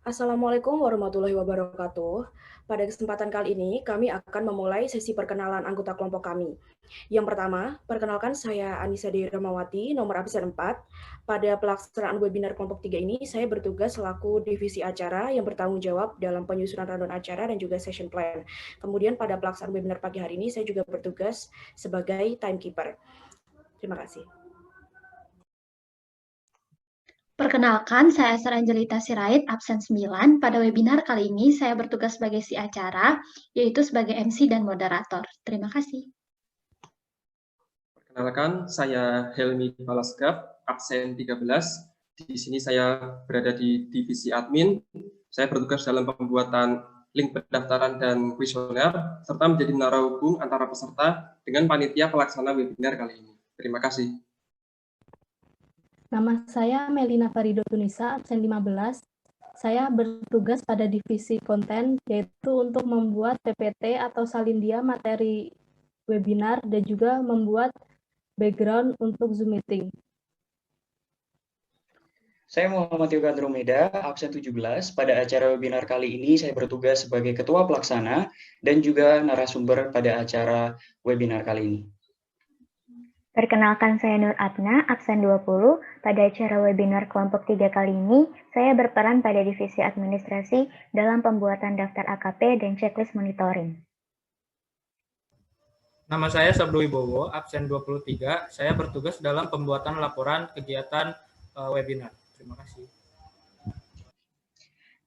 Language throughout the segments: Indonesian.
Assalamualaikum warahmatullahi wabarakatuh. Pada kesempatan kali ini, kami akan memulai sesi perkenalan anggota kelompok kami. Yang pertama, perkenalkan saya Anissa Dewi Ramawati, nomor absen 4. Pada pelaksanaan webinar kelompok 3 ini, saya bertugas selaku divisi acara yang bertanggung jawab dalam penyusunan rundown acara dan juga session plan. Kemudian pada pelaksanaan webinar pagi hari ini, saya juga bertugas sebagai timekeeper. Terima kasih. Perkenalkan, saya Esther Angelita Sirait, absen 9. Pada webinar kali ini, saya bertugas sebagai si acara, yaitu sebagai MC dan moderator. Terima kasih. Perkenalkan, saya Helmi Palaskap, absen 13. Di sini saya berada di divisi admin. Saya bertugas dalam pembuatan link pendaftaran dan kuesioner, serta menjadi menara hubung antara peserta dengan panitia pelaksana webinar kali ini. Terima kasih. Nama saya Melina Farido Tunisa, absen 15. Saya bertugas pada divisi konten, yaitu untuk membuat PPT atau salindia materi webinar dan juga membuat background untuk Zoom meeting. Saya Muhammad Yoga Andromeda, absen 17. Pada acara webinar kali ini, saya bertugas sebagai ketua pelaksana dan juga narasumber pada acara webinar kali ini. Perkenalkan, saya Nur Atna, absen 20. Pada acara webinar kelompok 3 kali ini, saya berperan pada divisi administrasi dalam pembuatan daftar AKP dan checklist monitoring. Nama saya Sabdo Wibowo, absen 23. Saya bertugas dalam pembuatan laporan kegiatan webinar. Terima kasih.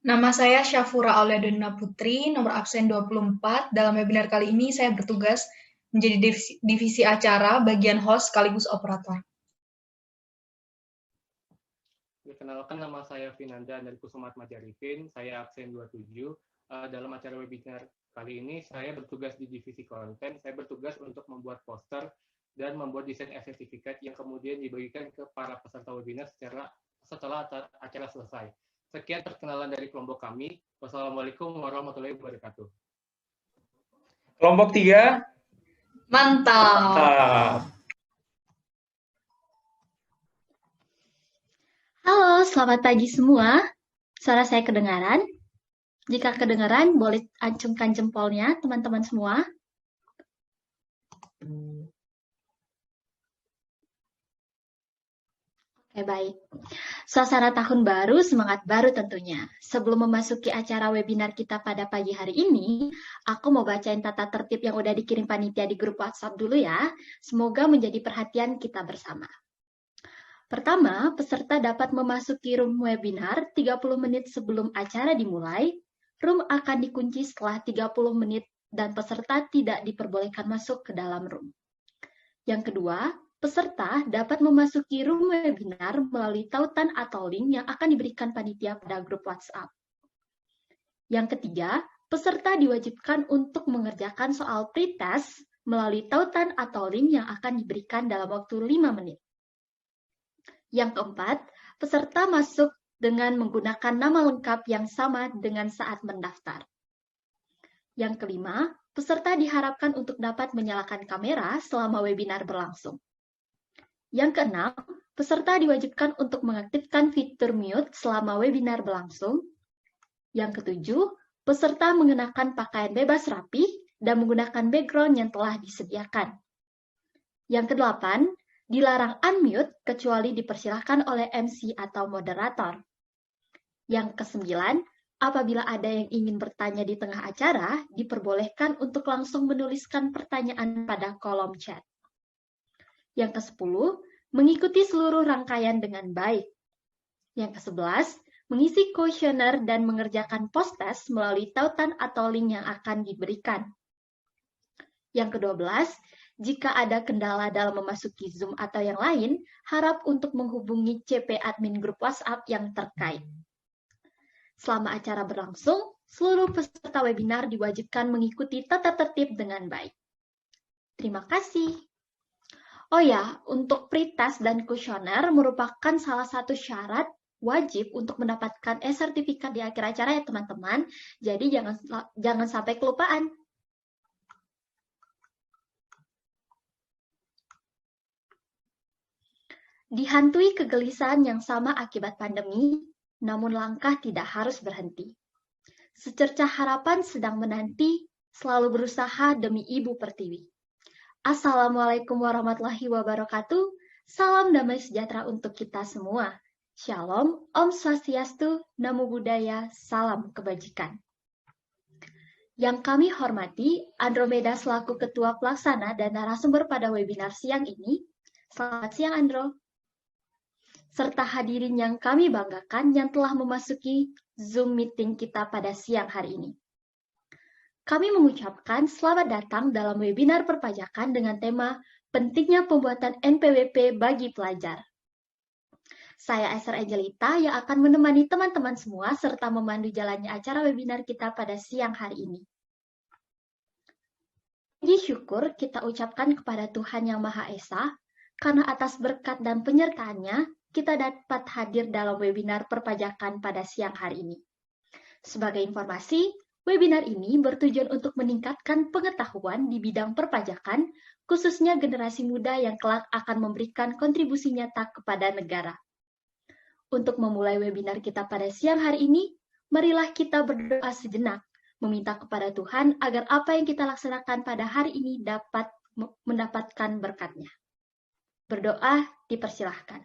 Nama saya Syafura Auliadona Putri, nomor absen 24. Dalam webinar kali ini, saya bertugas menjadi divisi acara, bagian host sekaligus operator. Perkenalkan, nama saya Vinanda dari Kusumat Arifin, saya absen 27. Dalam acara webinar kali ini, saya bertugas di divisi konten. Saya bertugas untuk membuat poster dan membuat desain sertifikat yang kemudian dibagikan ke para peserta webinar setelah acara selesai. Sekian perkenalan dari kelompok kami. Wassalamualaikum warahmatullahi wabarakatuh. Kelompok 3. Mantap. Halo, selamat pagi semua. Suara saya kedengaran? Jika kedengaran, boleh acungkan jempolnya, teman-teman semua. Oke, baik. Suasana tahun baru, semangat baru tentunya. Sebelum memasuki acara webinar kita pada pagi hari ini, aku mau bacain tata tertib yang udah dikirim panitia di grup WhatsApp dulu ya. Semoga menjadi perhatian kita bersama. Pertama, peserta dapat memasuki room webinar 30 menit sebelum acara dimulai. Room akan dikunci setelah 30 menit dan peserta tidak diperbolehkan masuk ke dalam room. Yang kedua, peserta dapat memasuki room webinar melalui tautan atau link yang akan diberikan panitia pada grup WhatsApp. Yang ketiga, peserta diwajibkan untuk mengerjakan soal pretest melalui tautan atau link yang akan diberikan dalam waktu 5 menit. Yang keempat, peserta masuk dengan menggunakan nama lengkap yang sama dengan saat mendaftar. Yang kelima, peserta diharapkan untuk dapat menyalakan kamera selama webinar berlangsung. Yang keenam, peserta diwajibkan untuk mengaktifkan fitur mute selama webinar berlangsung. Yang ketujuh, peserta mengenakan pakaian bebas rapi dan menggunakan background yang telah disediakan. Yang kedelapan, dilarang unmute kecuali dipersilahkan oleh MC atau moderator. Yang kesembilan, apabila ada yang ingin bertanya di tengah acara, diperbolehkan untuk langsung menuliskan pertanyaan pada kolom chat. Yang ke-10, mengikuti seluruh rangkaian dengan baik. Yang ke-11, mengisi kuesioner dan mengerjakan post-test melalui tautan atau link yang akan diberikan. Yang ke-12, jika ada kendala dalam memasuki Zoom atau yang lain, harap untuk menghubungi CP admin grup WhatsApp yang terkait. Selama acara berlangsung, seluruh peserta webinar diwajibkan mengikuti tata tertib dengan baik. Terima kasih. Oh ya, untuk pretest dan kuesioner merupakan salah satu syarat wajib untuk mendapatkan sertifikat di akhir acara ya teman-teman. Jadi jangan sampai kelupaan. Dihantui kegelisahan yang sama akibat pandemi, namun langkah tidak harus berhenti. Secercah harapan sedang menanti, selalu berusaha demi Ibu Pertiwi. Assalamualaikum warahmatullahi wabarakatuh. Salam damai sejahtera untuk kita semua. Shalom, Om Swastiastu, Namo Buddhaya, salam kebajikan. Yang kami hormati, Andromeda selaku Ketua Pelaksana dan narasumber pada webinar siang ini. Selamat siang, Andro. Serta hadirin yang kami banggakan yang telah memasuki Zoom meeting kita pada siang hari ini. Kami mengucapkan selamat datang dalam webinar perpajakan dengan tema Pentingnya Pembuatan NPWP bagi Pelajar. Saya Esther Angelita yang akan menemani teman-teman semua serta memandu jalannya acara webinar kita pada siang hari ini. Puji syukur kita ucapkan kepada Tuhan Yang Maha Esa, karena atas berkat dan penyertaannya, kita dapat hadir dalam webinar perpajakan pada siang hari ini. Sebagai informasi, webinar ini bertujuan untuk meningkatkan pengetahuan di bidang perpajakan, khususnya generasi muda yang kelak akan memberikan kontribusi nyata kepada negara. Untuk memulai webinar kita pada siang hari ini, marilah kita berdoa sejenak, meminta kepada Tuhan agar apa yang kita laksanakan pada hari ini dapat mendapatkan berkat-Nya. Berdoa dipersilahkan.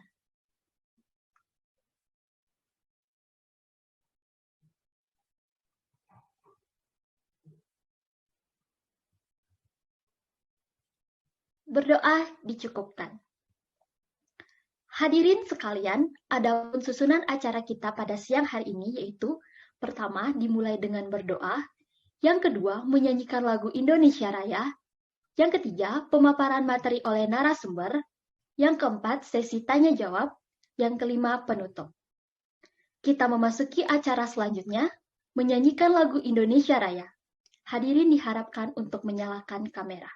Berdoa dicukupkan. Hadirin sekalian, adapun susunan acara kita pada siang hari ini yaitu pertama dimulai dengan berdoa, yang kedua menyanyikan lagu Indonesia Raya, yang ketiga pemaparan materi oleh narasumber, yang keempat sesi tanya jawab, yang kelima penutup. Kita memasuki acara selanjutnya, menyanyikan lagu Indonesia Raya. Hadirin diharapkan untuk menyalakan kamera.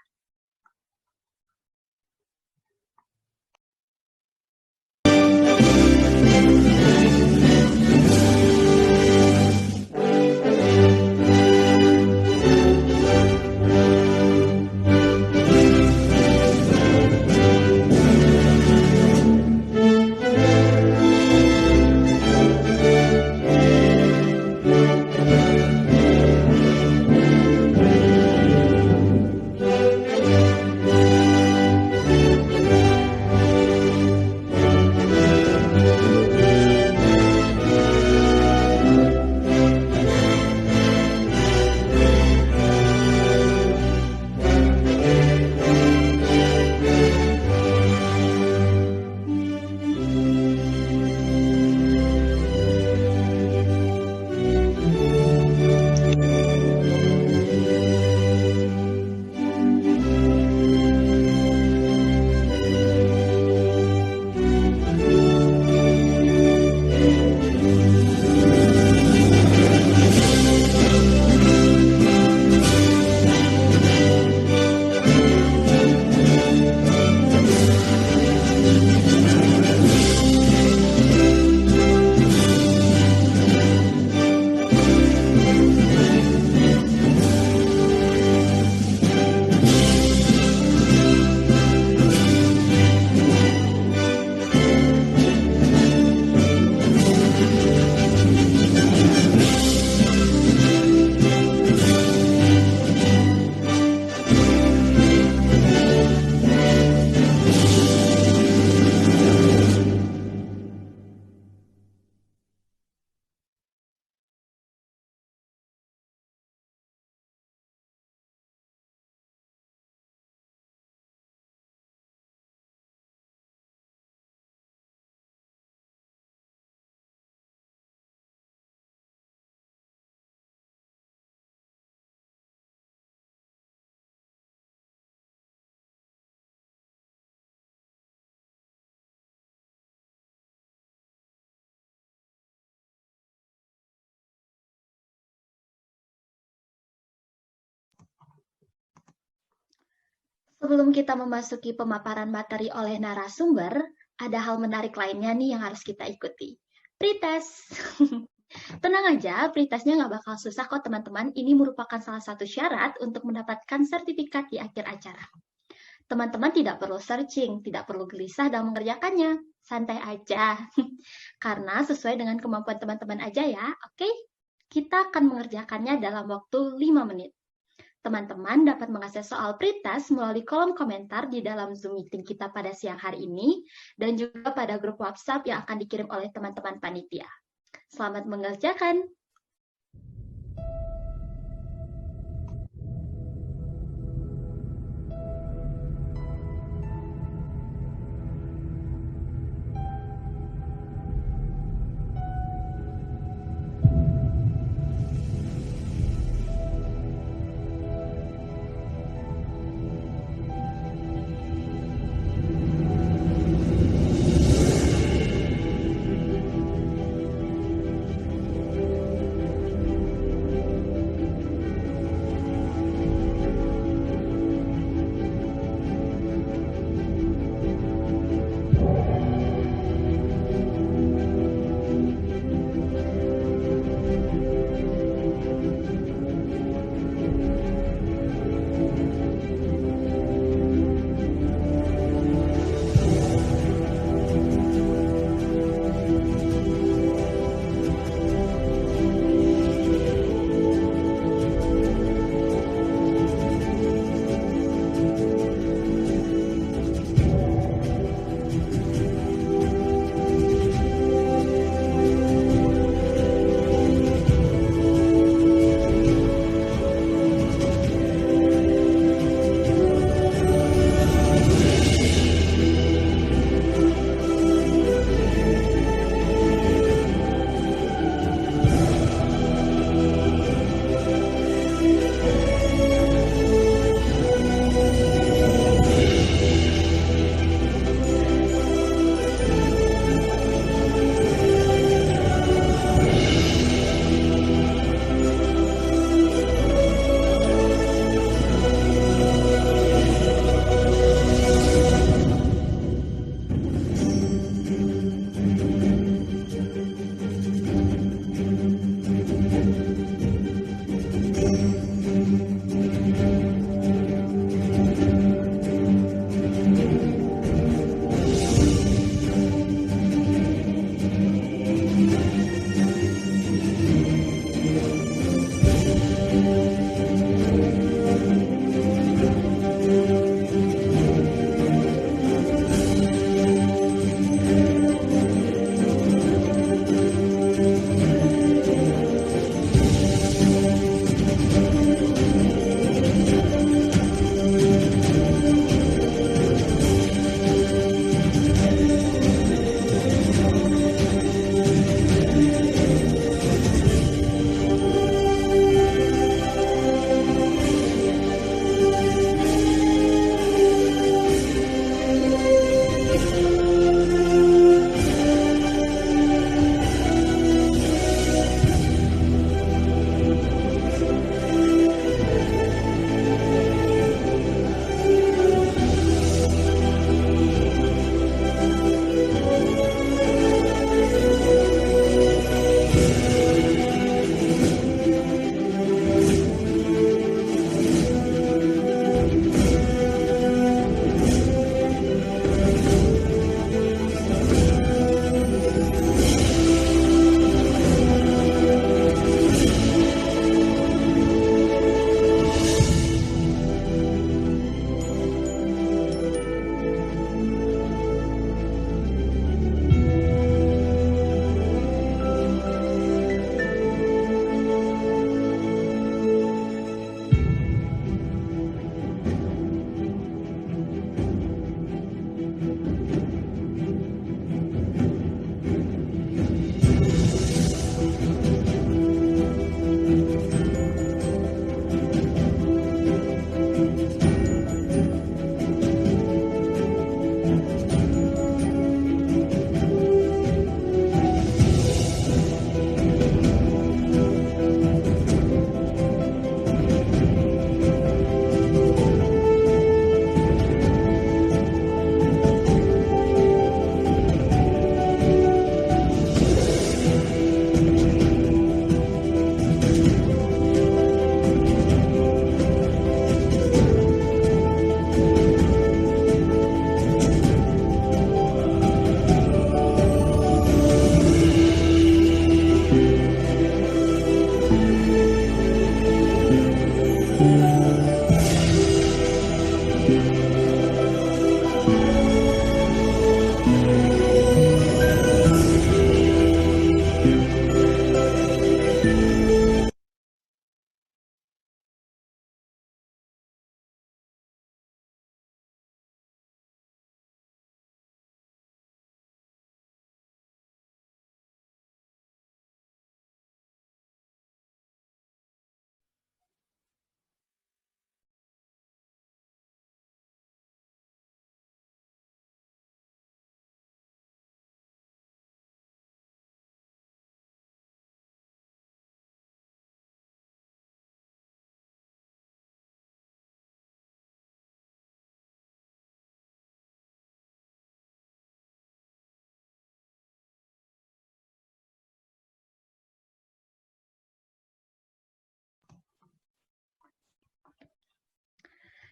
Sebelum kita memasuki pemaparan materi oleh narasumber, ada hal menarik lainnya nih yang harus kita ikuti. Pretest. Tenang aja, pretestnya nggak bakal susah kok teman-teman. Ini merupakan salah satu syarat untuk mendapatkan sertifikat di akhir acara. Teman-teman tidak perlu searching, tidak perlu gelisah dalam mengerjakannya. Santai aja. Karena sesuai dengan kemampuan teman-teman aja ya, oke? Kita akan mengerjakannya dalam waktu 5 menit. Teman-teman dapat mengakses soal pretest melalui kolom komentar di dalam Zoom meeting kita pada siang hari ini, dan juga pada grup WhatsApp yang akan dikirim oleh teman-teman panitia. Selamat mengerjakan!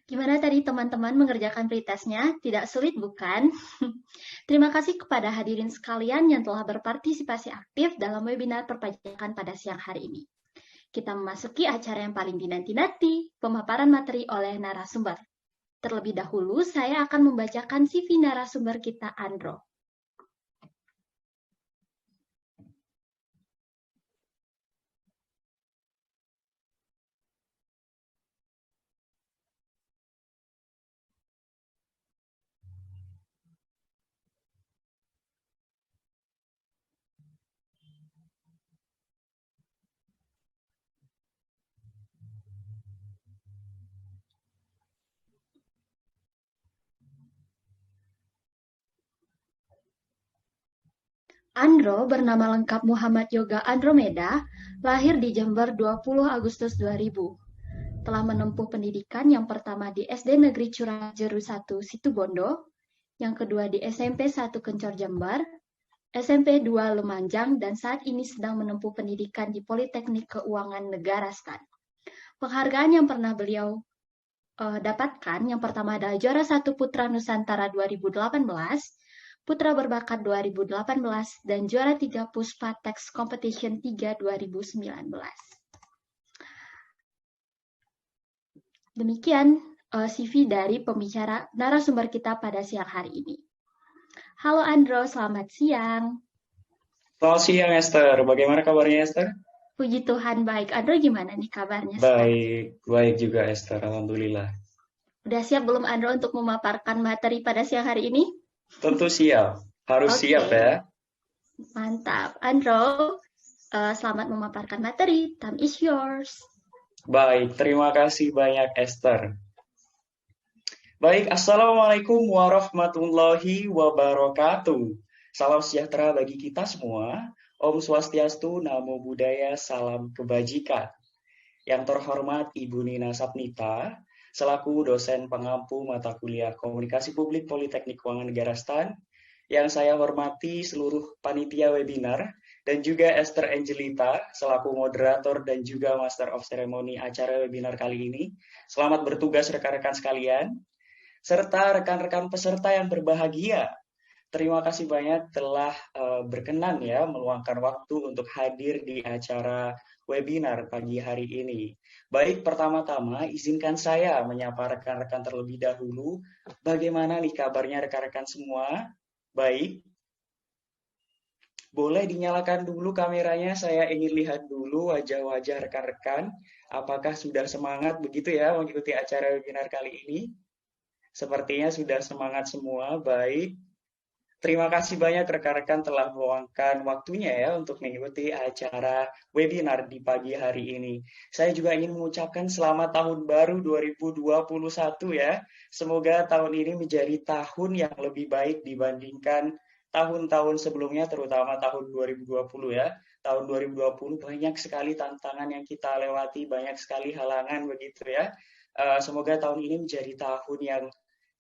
Gimana tadi teman-teman mengerjakan pretestnya? Tidak sulit bukan? Terima kasih kepada hadirin sekalian yang telah berpartisipasi aktif dalam webinar perpajakan pada siang hari ini. Kita memasuki acara yang paling dinanti-nanti, pemaparan materi oleh narasumber. Terlebih dahulu, saya akan membacakan CV narasumber kita, Andro. Andro bernama lengkap Muhammad Yoga Andromeda, lahir di Jember 20 Agustus 2000. Telah menempuh pendidikan yang pertama di SD Negeri Curajeru 1 Situbondo, yang kedua di SMP 1 Kencor Jember, SMP 2 Lumajang, dan saat ini sedang menempuh pendidikan di Politeknik Keuangan Negara STAN. Penghargaan yang pernah beliau dapatkan, yang pertama adalah juara 1 Putra Nusantara 2018, Putra Berbakat 2018, dan juara 3 Puspa Text Competition 3 2019. Demikian CV dari pembicara narasumber kita pada siang hari ini. Halo Andro, selamat siang. Selamat siang Esther, bagaimana kabarnya Esther? Puji Tuhan baik. Andro gimana nih kabarnya? Baik juga Esther, alhamdulillah. Udah siap belum Andro untuk memaparkan materi pada siang hari ini? Tentu siap, harus siap ya. Mantap. Andro, selamat memaparkan materi. Time is yours. Baik, terima kasih banyak Esther. Baik, Assalamualaikum warahmatullahi wabarakatuh. Salam sejahtera bagi kita semua. Om Swastiastu, Namo Buddhaya, Salam Kebajikan. Yang terhormat Ibu Nina Sapnita, selaku dosen pengampu mata kuliah Komunikasi Publik Politeknik Keuangan Negara STAN, yang saya hormati seluruh panitia webinar, dan juga Esther Angelita, selaku moderator dan juga Master of Ceremony acara webinar kali ini. Selamat bertugas rekan-rekan sekalian, serta rekan-rekan peserta yang berbahagia. Terima kasih banyak telah berkenan ya meluangkan waktu untuk hadir di acara webinar pagi hari ini. Baik, pertama-tama izinkan saya menyapa rekan-rekan terlebih dahulu. Bagaimana nih kabarnya rekan-rekan semua? Baik. Boleh dinyalakan dulu kameranya, saya ingin lihat dulu wajah-wajah rekan-rekan. Apakah sudah semangat begitu ya mengikuti acara webinar kali ini? Sepertinya sudah semangat semua, baik. Terima kasih banyak rekan-rekan telah meluangkan waktunya ya untuk mengikuti acara webinar di pagi hari ini. Saya juga ingin mengucapkan selamat tahun baru 2021 ya. Semoga tahun ini menjadi tahun yang lebih baik dibandingkan tahun-tahun sebelumnya, terutama tahun 2020 ya. Tahun 2020 banyak sekali tantangan yang kita lewati, banyak sekali halangan begitu ya. Semoga tahun ini menjadi tahun yang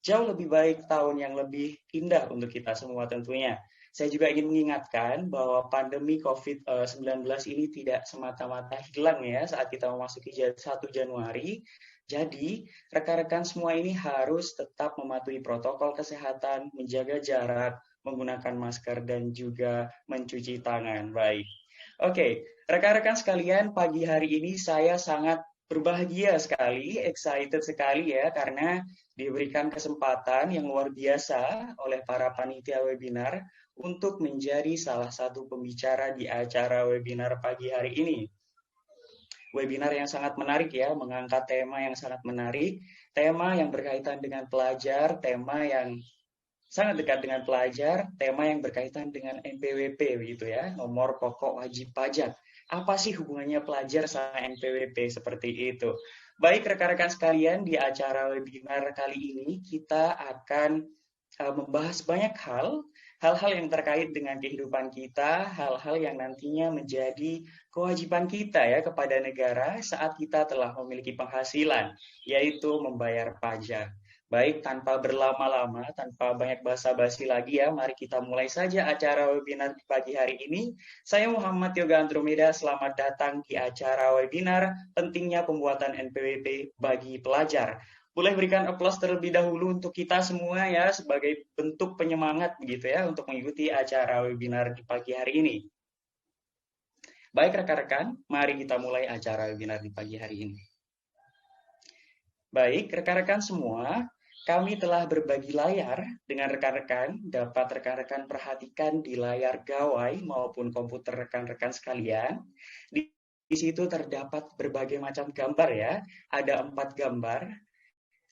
jauh lebih baik, tahun yang lebih indah untuk kita semua tentunya. Saya juga ingin mengingatkan bahwa pandemi COVID-19 ini tidak semata-mata hilang ya saat kita memasuki 1 Januari. Jadi, rekan-rekan semua ini harus tetap mematuhi protokol kesehatan, menjaga jarak, menggunakan masker, dan juga mencuci tangan. Baik. Oke, rekan-rekan sekalian, pagi hari ini saya sangat berbahagia sekali, excited sekali ya, karena diberikan kesempatan yang luar biasa oleh para panitia webinar untuk menjadi salah satu pembicara di acara webinar pagi hari ini. Webinar yang sangat menarik ya, mengangkat tema yang sangat menarik, tema yang berkaitan dengan pelajar, tema yang sangat dekat dengan pelajar, tema yang berkaitan dengan NPWP begitu ya, nomor pokok wajib pajak. Apa sih hubungannya pelajar sama NPWP seperti itu? Baik rekan-rekan sekalian, di acara webinar kali ini kita akan membahas banyak hal-hal yang terkait dengan kehidupan kita, hal-hal yang nantinya menjadi kewajiban kita ya kepada negara saat kita telah memiliki penghasilan, yaitu membayar pajak. Baik, tanpa berlama-lama, tanpa banyak basa-basi lagi ya, mari kita mulai saja acara webinar di pagi hari ini. Saya Muhammad Yoga Andromeda, selamat datang di acara webinar Pentingnya Pembuatan NPWP bagi Pelajar. Boleh berikan aplaus terlebih dahulu untuk kita semua ya, sebagai bentuk penyemangat begitu ya, untuk mengikuti acara webinar di pagi hari ini. Baik rekan-rekan, mari kita mulai acara webinar di pagi hari ini. Baik, rekan-rekan semua, kami telah berbagi layar dengan rekan-rekan. Dapat rekan-rekan perhatikan di layar gawai maupun komputer rekan-rekan sekalian. Di situ terdapat berbagai macam gambar ya. Ada 4 gambar.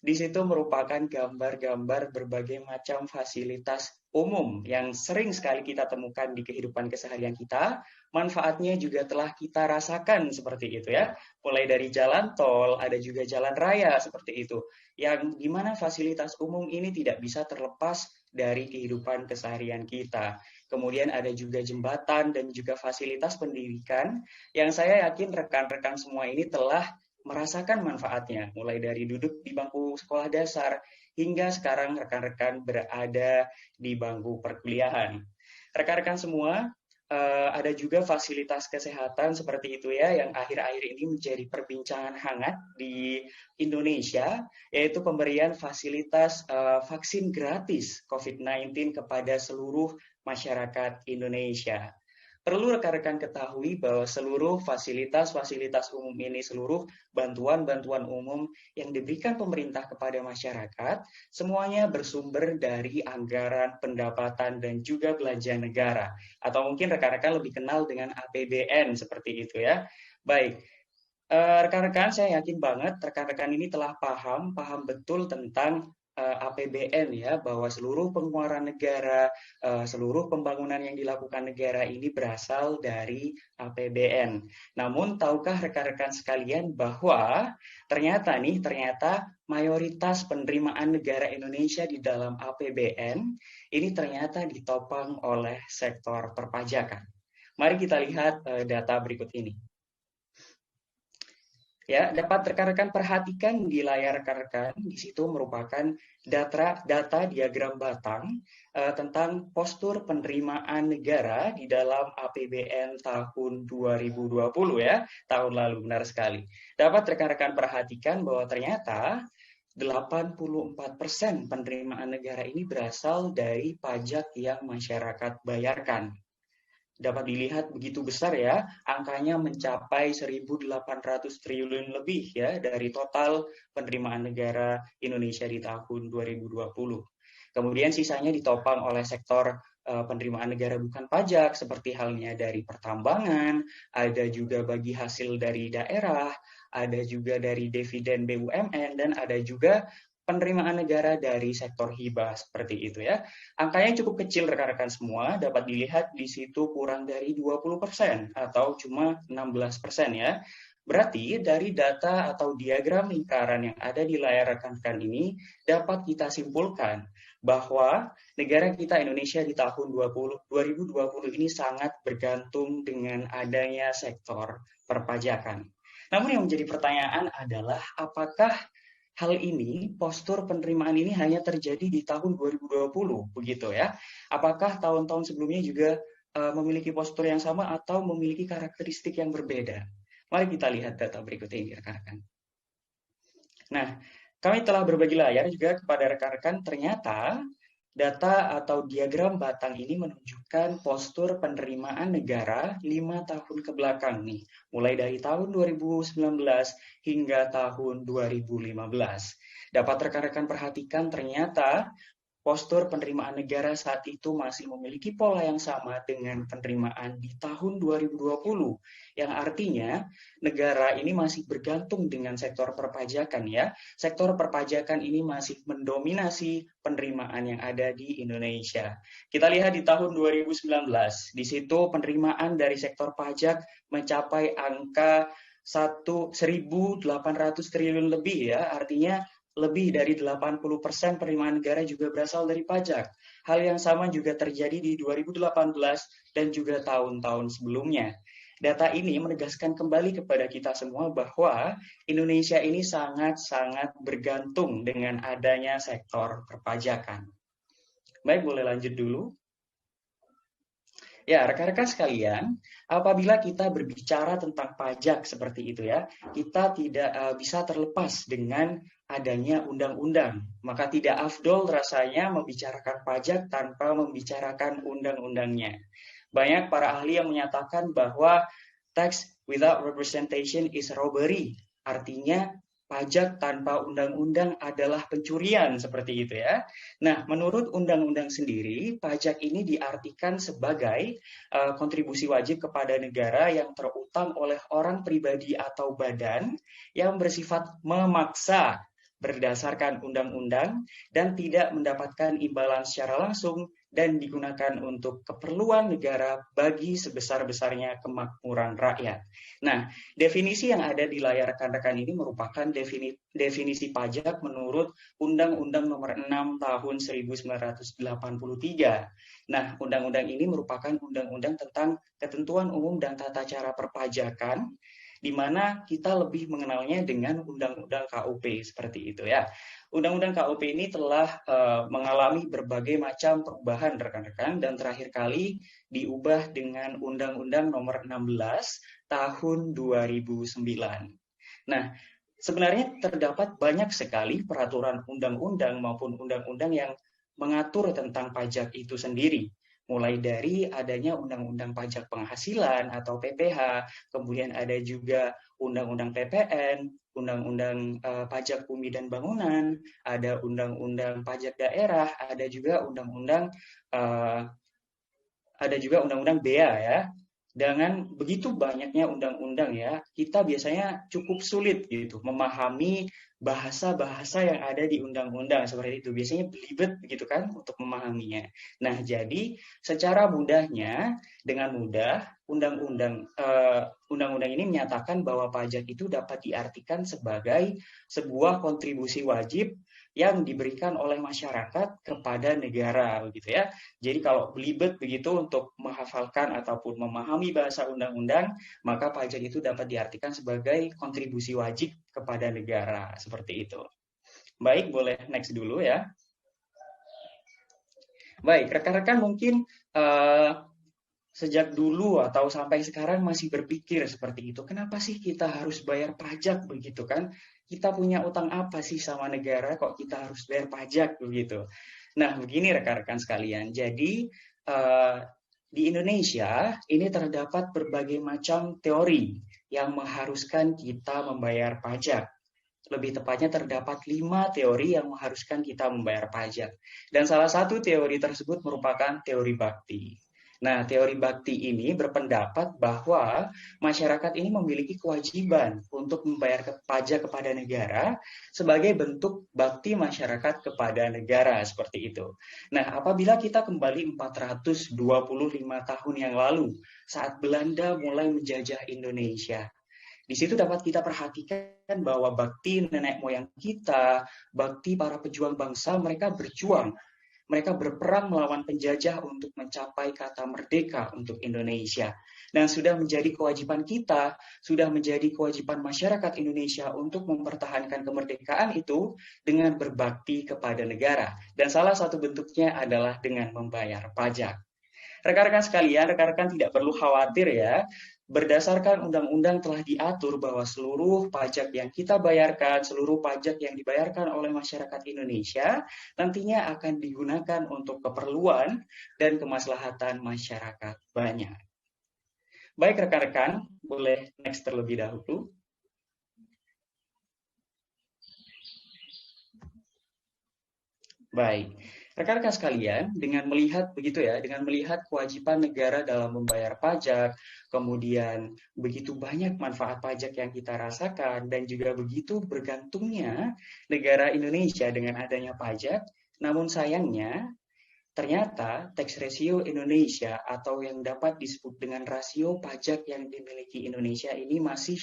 Di situ merupakan gambar-gambar berbagai macam fasilitas umum yang sering sekali kita temukan di kehidupan keseharian kita. Manfaatnya juga telah kita rasakan seperti itu ya. Mulai dari jalan tol, ada juga jalan raya seperti itu. Yang dimana fasilitas umum ini tidak bisa terlepas dari kehidupan keseharian kita. Kemudian ada juga jembatan dan juga fasilitas pendidikan yang saya yakin rekan-rekan semua ini telah merasakan manfaatnya, mulai dari duduk di bangku sekolah dasar hingga sekarang rekan-rekan berada di bangku perkuliahan. Rekan-rekan semua, ada juga fasilitas kesehatan seperti itu ya, yang akhir-akhir ini menjadi perbincangan hangat di Indonesia, yaitu pemberian fasilitas vaksin gratis COVID-19 kepada seluruh masyarakat Indonesia. Perlu rekan-rekan ketahui bahwa seluruh fasilitas-fasilitas umum ini, seluruh bantuan-bantuan umum yang diberikan pemerintah kepada masyarakat, semuanya bersumber dari anggaran pendapatan dan juga belanja negara. Atau mungkin rekan-rekan lebih kenal dengan APBN seperti itu ya. Baik, rekan-rekan saya yakin banget rekan-rekan ini telah paham betul tentang APBN ya, bahwa seluruh pengeluaran negara, seluruh pembangunan yang dilakukan negara ini berasal dari APBN. Namun tahukah rekan-rekan sekalian bahwa ternyata mayoritas penerimaan negara Indonesia di dalam APBN ini ternyata ditopang oleh sektor perpajakan. Mari kita lihat data berikut ini. Ya, dapat rekan-rekan perhatikan di layar rekan-rekan, di situ merupakan data diagram batang tentang postur penerimaan negara di dalam APBN tahun 2020 ya, tahun lalu, benar sekali. Dapat rekan-rekan perhatikan bahwa ternyata 84% penerimaan negara ini berasal dari pajak yang masyarakat bayarkan. Dapat dilihat begitu besar ya, angkanya mencapai 1.800 triliun lebih ya dari total penerimaan negara Indonesia di tahun 2020. Kemudian sisanya ditopang oleh sektor penerimaan negara bukan pajak seperti halnya dari pertambangan, ada juga bagi hasil dari daerah, ada juga dari dividen BUMN, dan ada juga penerimaan negara dari sektor hibah seperti itu ya. Angkanya cukup kecil rekan-rekan semua, dapat dilihat di situ kurang dari 20% atau cuma 16% ya. Berarti dari data atau diagram lingkaran yang ada di layar rekan-rekan ini dapat kita simpulkan bahwa negara kita Indonesia di tahun 2020 ini sangat bergantung dengan adanya sektor perpajakan. Namun yang menjadi pertanyaan adalah apakah hal ini, postur penerimaan ini hanya terjadi di tahun 2020, begitu ya? Apakah tahun-tahun sebelumnya juga memiliki postur yang sama atau memiliki karakteristik yang berbeda? Mari kita lihat data berikut ini, rekan-rekan. Nah, kami telah berbagi layar juga kepada rekan-rekan, ternyata data atau diagram batang ini menunjukkan postur penerimaan negara 5 tahun ke belakang nih, mulai dari tahun 2019 hingga tahun 2015. Dapat rekan-rekan perhatikan ternyata postur penerimaan negara saat itu masih memiliki pola yang sama dengan penerimaan di tahun 2020, yang artinya negara ini masih bergantung dengan sektor perpajakan ya. Sektor perpajakan ini masih mendominasi penerimaan yang ada di Indonesia. Kita lihat di tahun 2019, di situ penerimaan dari sektor pajak mencapai angka 1.800 triliun lebih ya, artinya lebih dari 80% penerimaan negara juga berasal dari pajak. Hal yang sama juga terjadi di 2018 dan juga tahun-tahun sebelumnya. Data ini menegaskan kembali kepada kita semua bahwa Indonesia ini sangat-sangat bergantung dengan adanya sektor perpajakan. Baik, boleh lanjut dulu. Ya, rekan-rekan sekalian, apabila kita berbicara tentang pajak seperti itu ya, kita tidak bisa terlepas dengan adanya undang-undang. Maka tidak afdol rasanya membicarakan pajak tanpa membicarakan undang-undangnya. Banyak para ahli yang menyatakan bahwa tax without representation is robbery. Artinya pajak tanpa undang-undang adalah pencurian, seperti itu ya. Nah, menurut undang-undang sendiri, pajak ini diartikan sebagai kontribusi wajib kepada negara yang terutang oleh orang pribadi atau badan yang bersifat memaksa berdasarkan undang-undang dan tidak mendapatkan imbalan secara langsung dan digunakan untuk keperluan negara bagi sebesar-besarnya kemakmuran rakyat. Nah, definisi yang ada di layar rekan-rekan ini merupakan definisi pajak menurut Undang-Undang Nomor 6 Tahun 1983. Nah, undang-undang ini merupakan undang-undang tentang ketentuan umum dan tata cara perpajakan, di mana kita lebih mengenalnya dengan Undang-Undang KUP seperti itu ya. Undang-Undang KUP ini telah mengalami berbagai macam perubahan rekan-rekan dan terakhir kali diubah dengan Undang-Undang Nomor 16 Tahun 2009. Nah, sebenarnya terdapat banyak sekali peraturan undang-undang maupun undang-undang yang mengatur tentang pajak itu sendiri. Mulai dari adanya Undang-Undang Pajak Penghasilan atau PPH, kemudian ada juga Undang-Undang PPN, Undang-Undang Pajak Bumi dan Bangunan, ada Undang-Undang Pajak Daerah, ada juga Undang-Undang BEA ya. Dengan begitu banyaknya undang-undang ya, kita biasanya cukup sulit gitu memahami bahasa-bahasa yang ada di undang-undang seperti itu. Biasanya belibet begitu kan untuk memahaminya. Nah, jadi secara mudahnya, dengan mudah undang-undang ini menyatakan bahwa pajak itu dapat diartikan sebagai sebuah kontribusi wajib yang diberikan oleh masyarakat kepada negara begitu ya. Jadi kalau belibet begitu untuk menghafalkan ataupun memahami bahasa undang-undang, maka pajak itu dapat diartikan sebagai kontribusi wajib kepada negara seperti itu. Baik, boleh next dulu ya. Baik, rekan-rekan mungkin sejak dulu atau sampai sekarang masih berpikir seperti itu. Kenapa sih kita harus bayar pajak begitu kan? Kita punya utang apa sih sama negara kok kita harus bayar pajak begitu? Nah, begini rekan-rekan sekalian. Jadi di Indonesia ini terdapat berbagai macam teori yang mengharuskan kita membayar pajak. Lebih tepatnya terdapat 5 teori yang mengharuskan kita membayar pajak. Dan salah satu teori tersebut merupakan teori bakti. Nah, teori bakti ini berpendapat bahwa masyarakat ini memiliki kewajiban untuk membayar pajak kepada negara sebagai bentuk bakti masyarakat kepada negara, seperti itu. Nah, apabila kita kembali 425 tahun yang lalu, saat Belanda mulai menjajah Indonesia, di situ dapat kita perhatikan bahwa bakti nenek moyang kita, bakti para pejuang bangsa, mereka berjuang. Mereka berperang melawan penjajah untuk mencapai kata merdeka untuk Indonesia. Dan sudah menjadi kewajiban kita, sudah menjadi kewajiban masyarakat Indonesia untuk mempertahankan kemerdekaan itu dengan berbakti kepada negara. Dan salah satu bentuknya adalah dengan membayar pajak. Rekan-rekan sekalian, rekan-rekan tidak perlu khawatir ya. Berdasarkan undang-undang telah diatur bahwa seluruh pajak yang kita bayarkan, seluruh pajak yang dibayarkan oleh masyarakat Indonesia nantinya akan digunakan untuk keperluan dan kemaslahatan masyarakat banyak. Baik rekan-rekan, boleh next terlebih dahulu. Baik. Rekan-rekan sekalian, dengan melihat begitu ya, dengan melihat kewajiban negara dalam membayar pajak, kemudian begitu banyak manfaat pajak yang kita rasakan dan juga begitu bergantungnya negara Indonesia dengan adanya pajak, namun sayangnya ternyata tax ratio Indonesia atau yang dapat disebut dengan rasio pajak yang dimiliki Indonesia ini masih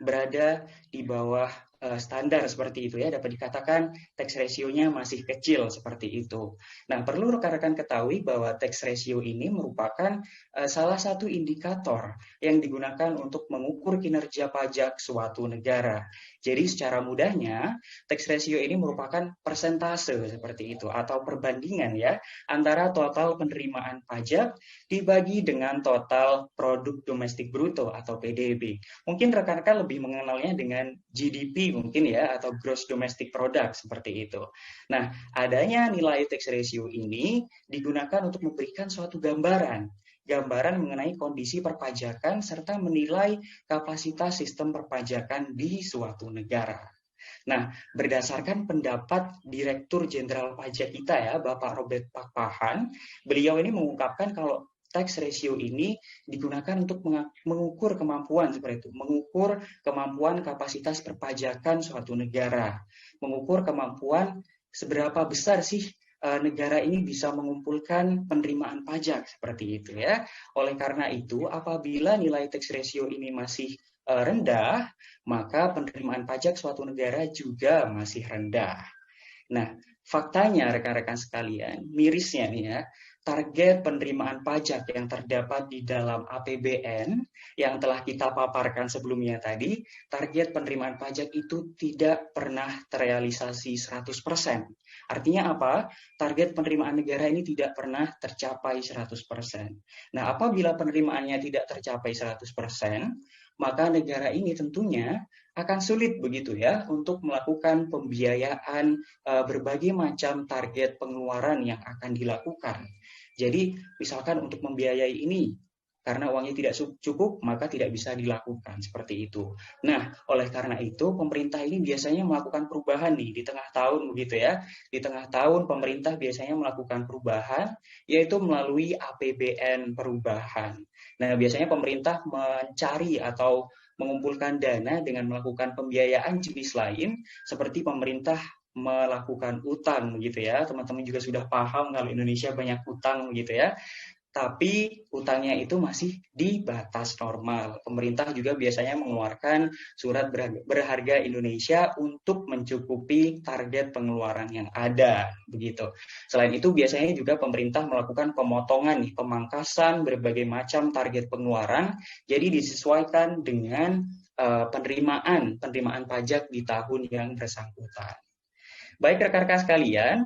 berada di bawah standar seperti itu ya, dapat dikatakan tax ratio-nya masih kecil seperti itu. Nah, perlu rekan-rekan ketahui bahwa tax ratio ini merupakan salah satu indikator yang digunakan untuk mengukur kinerja pajak suatu negara. Jadi secara mudahnya, tax ratio ini merupakan persentase seperti itu atau perbandingan ya antara total penerimaan pajak dibagi dengan total produk domestik bruto atau PDB. Mungkin rekan-rekan lebih mengenalnya dengan GDP mungkin ya, atau Gross Domestic Product seperti itu. Nah, adanya nilai tax ratio ini digunakan untuk memberikan suatu gambaran mengenai kondisi perpajakan serta menilai kapasitas sistem perpajakan di suatu negara. Nah, berdasarkan pendapat Direktur Jenderal Pajak kita ya, Bapak Robert Pakpahan, beliau ini mengungkapkan kalau tax ratio ini digunakan untuk mengukur kemampuan seperti itu, mengukur kemampuan kapasitas perpajakan suatu negara, mengukur kemampuan seberapa besar sih negara ini bisa mengumpulkan penerimaan pajak seperti itu ya. Oleh karena itu, apabila nilai tax ratio ini masih rendah, maka penerimaan pajak suatu negara juga masih rendah. Nah, faktanya rekan-rekan sekalian, mirisnya nih ya, target penerimaan pajak yang terdapat di dalam APBN yang telah kita paparkan sebelumnya tadi, target penerimaan pajak itu tidak pernah terrealisasi 100%. Artinya apa? Target penerimaan negara ini tidak pernah tercapai 100%. Nah, apabila penerimaannya tidak tercapai 100%, maka negara ini tentunya akan sulit begitu ya untuk melakukan pembiayaan berbagai macam target pengeluaran yang akan dilakukan. Jadi misalkan untuk membiayai ini karena uangnya tidak cukup maka tidak bisa dilakukan seperti itu. Nah, oleh karena itu pemerintah ini biasanya melakukan perubahan nih di tengah tahun begitu ya. Di tengah tahun pemerintah biasanya melakukan perubahan yaitu melalui APBN perubahan. Nah, biasanya pemerintah mencari atau mengumpulkan dana dengan melakukan pembiayaan jenis lain seperti pemerintah melakukan utang gitu ya. Teman-teman juga sudah paham kalau Indonesia banyak utang gitu ya. Tapi utangnya itu masih di batas normal. Pemerintah juga biasanya mengeluarkan surat berharga Indonesia untuk mencukupi target pengeluaran yang ada begitu. Selain itu biasanya juga pemerintah melakukan pemotongan nih, pemangkasan berbagai macam target pengeluaran. Jadi disesuaikan dengan penerimaan pajak di tahun yang bersangkutan. Baik rekan-rekan sekalian,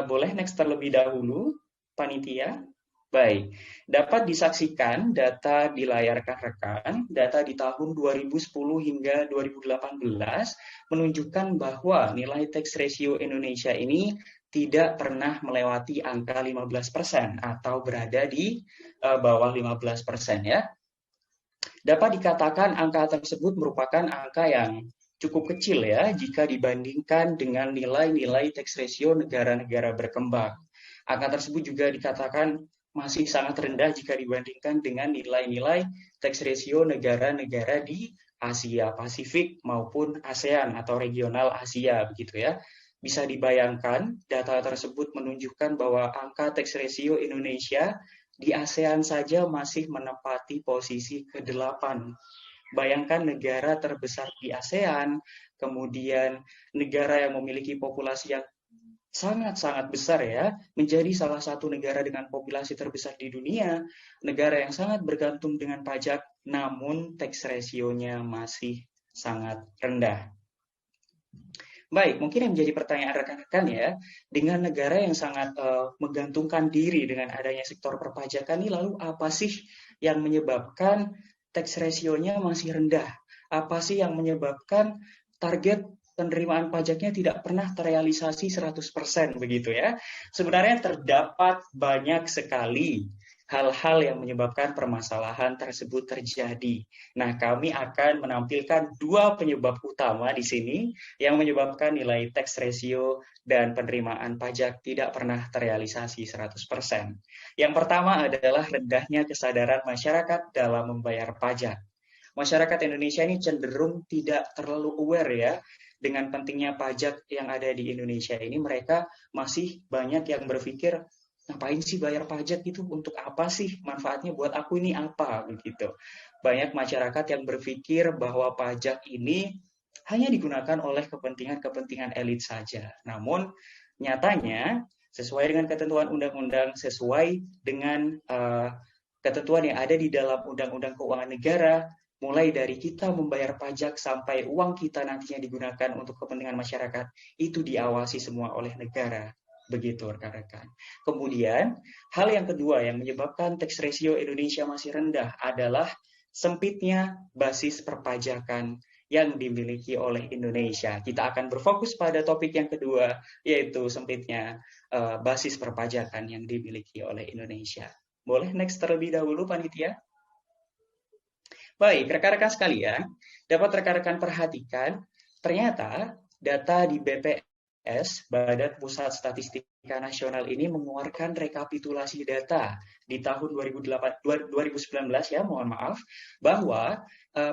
boleh next terlebih dahulu, panitia. Baik, dapat disaksikan data di layar rekan-rekan, data di tahun 2010 hingga 2018 menunjukkan bahwa nilai tax ratio Indonesia ini tidak pernah melewati angka 15% atau berada di bawah 15% ya. Dapat dikatakan angka tersebut merupakan angka yang cukup kecil ya jika dibandingkan dengan nilai-nilai tax ratio negara-negara berkembang. Angka tersebut juga dikatakan masih sangat rendah jika dibandingkan dengan nilai-nilai tax ratio negara-negara di Asia Pasifik maupun ASEAN atau regional Asia begitu ya. Bisa dibayangkan data tersebut menunjukkan bahwa angka tax ratio Indonesia di ASEAN saja masih menempati posisi ke-8. Bayangkan negara terbesar di ASEAN, kemudian negara yang memiliki populasi yang sangat-sangat besar ya, menjadi salah satu negara dengan populasi terbesar di dunia, negara yang sangat bergantung dengan pajak, namun tax ratio-nya masih sangat rendah. Baik, mungkin yang menjadi pertanyaan rekan-rekan ya, dengan negara yang sangat menggantungkan diri dengan adanya sektor perpajakan ini, lalu apa sih yang menyebabkan tax ratio-nya masih rendah? Apa sih yang menyebabkan target penerimaan pajaknya tidak pernah terrealisasi 100% begitu ya? Sebenarnya terdapat banyak sekali hal-hal yang menyebabkan permasalahan tersebut terjadi. Nah, kami akan menampilkan 2 penyebab utama di sini yang menyebabkan nilai tax ratio dan penerimaan pajak tidak pernah terrealisasi 100%. Yang pertama adalah rendahnya kesadaran masyarakat dalam membayar pajak. Masyarakat Indonesia ini cenderung tidak terlalu aware ya dengan pentingnya pajak yang ada di Indonesia ini. Mereka masih banyak yang berpikir, ngapain sih bayar pajak itu, untuk apa sih, manfaatnya buat aku ini apa begitu. Banyak masyarakat yang berpikir bahwa pajak ini hanya digunakan oleh kepentingan-kepentingan elit saja. Namun nyatanya sesuai dengan ketentuan undang-undang, sesuai dengan ketentuan yang ada di dalam Undang-Undang Keuangan Negara, mulai dari kita membayar pajak sampai uang kita nantinya digunakan untuk kepentingan masyarakat, itu diawasi semua oleh negara. Begitu rekan-rekan. Kemudian, hal yang kedua yang menyebabkan tax ratio Indonesia masih rendah adalah sempitnya basis perpajakan yang dimiliki oleh Indonesia. Kita akan berfokus pada topik yang kedua, yaitu sempitnya basis perpajakan yang dimiliki oleh Indonesia. Boleh next terlebih dahulu, Panitia? Baik, rekan-rekan sekalian, dapat rekan-rekan perhatikan, ternyata data di BPS, Badan Pusat Statistika Nasional ini mengeluarkan rekapitulasi data di tahun 2019 ya, mohon maaf, bahwa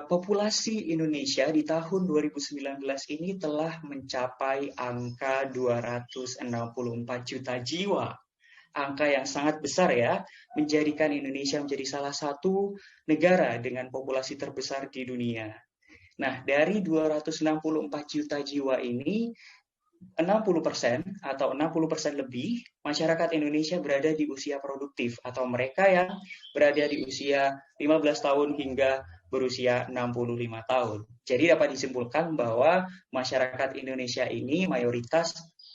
populasi Indonesia di tahun 2019 ini telah mencapai angka 264 juta jiwa. Angka yang sangat besar ya, menjadikan Indonesia menjadi salah satu negara dengan populasi terbesar di dunia. Nah, dari 264 juta jiwa ini, 60% atau 60% lebih masyarakat Indonesia berada di usia produktif atau mereka yang berada di usia 15 tahun hingga berusia 65 tahun. Jadi dapat disimpulkan bahwa masyarakat Indonesia ini mayoritas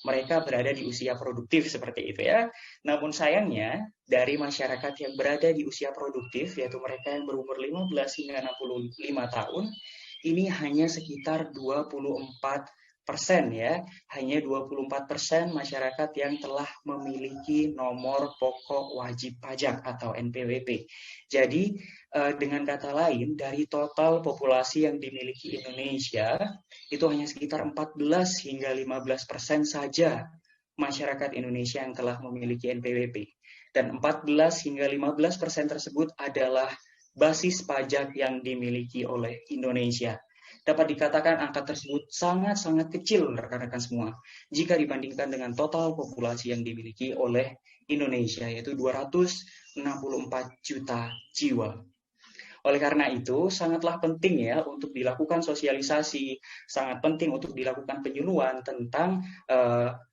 mereka berada di usia produktif seperti itu ya. Namun sayangnya dari masyarakat yang berada di usia produktif, yaitu mereka yang berumur 15 hingga 65 tahun, ini hanya sekitar 24% ya. Hanya 24% masyarakat yang telah memiliki nomor pokok wajib pajak atau NPWP. Jadi dengan kata lain, dari total populasi yang dimiliki Indonesia, itu hanya sekitar 14 hingga 15% saja masyarakat Indonesia yang telah memiliki NPWP. Dan 14 hingga 15% tersebut adalah basis pajak yang dimiliki oleh Indonesia. Dapat dikatakan angka tersebut sangat-sangat kecil rekan-rekan semua jika dibandingkan dengan total populasi yang dimiliki oleh Indonesia, yaitu 264 juta jiwa. Oleh karena itu, sangatlah penting ya untuk dilakukan sosialisasi, sangat penting untuk dilakukan penyuluhan tentang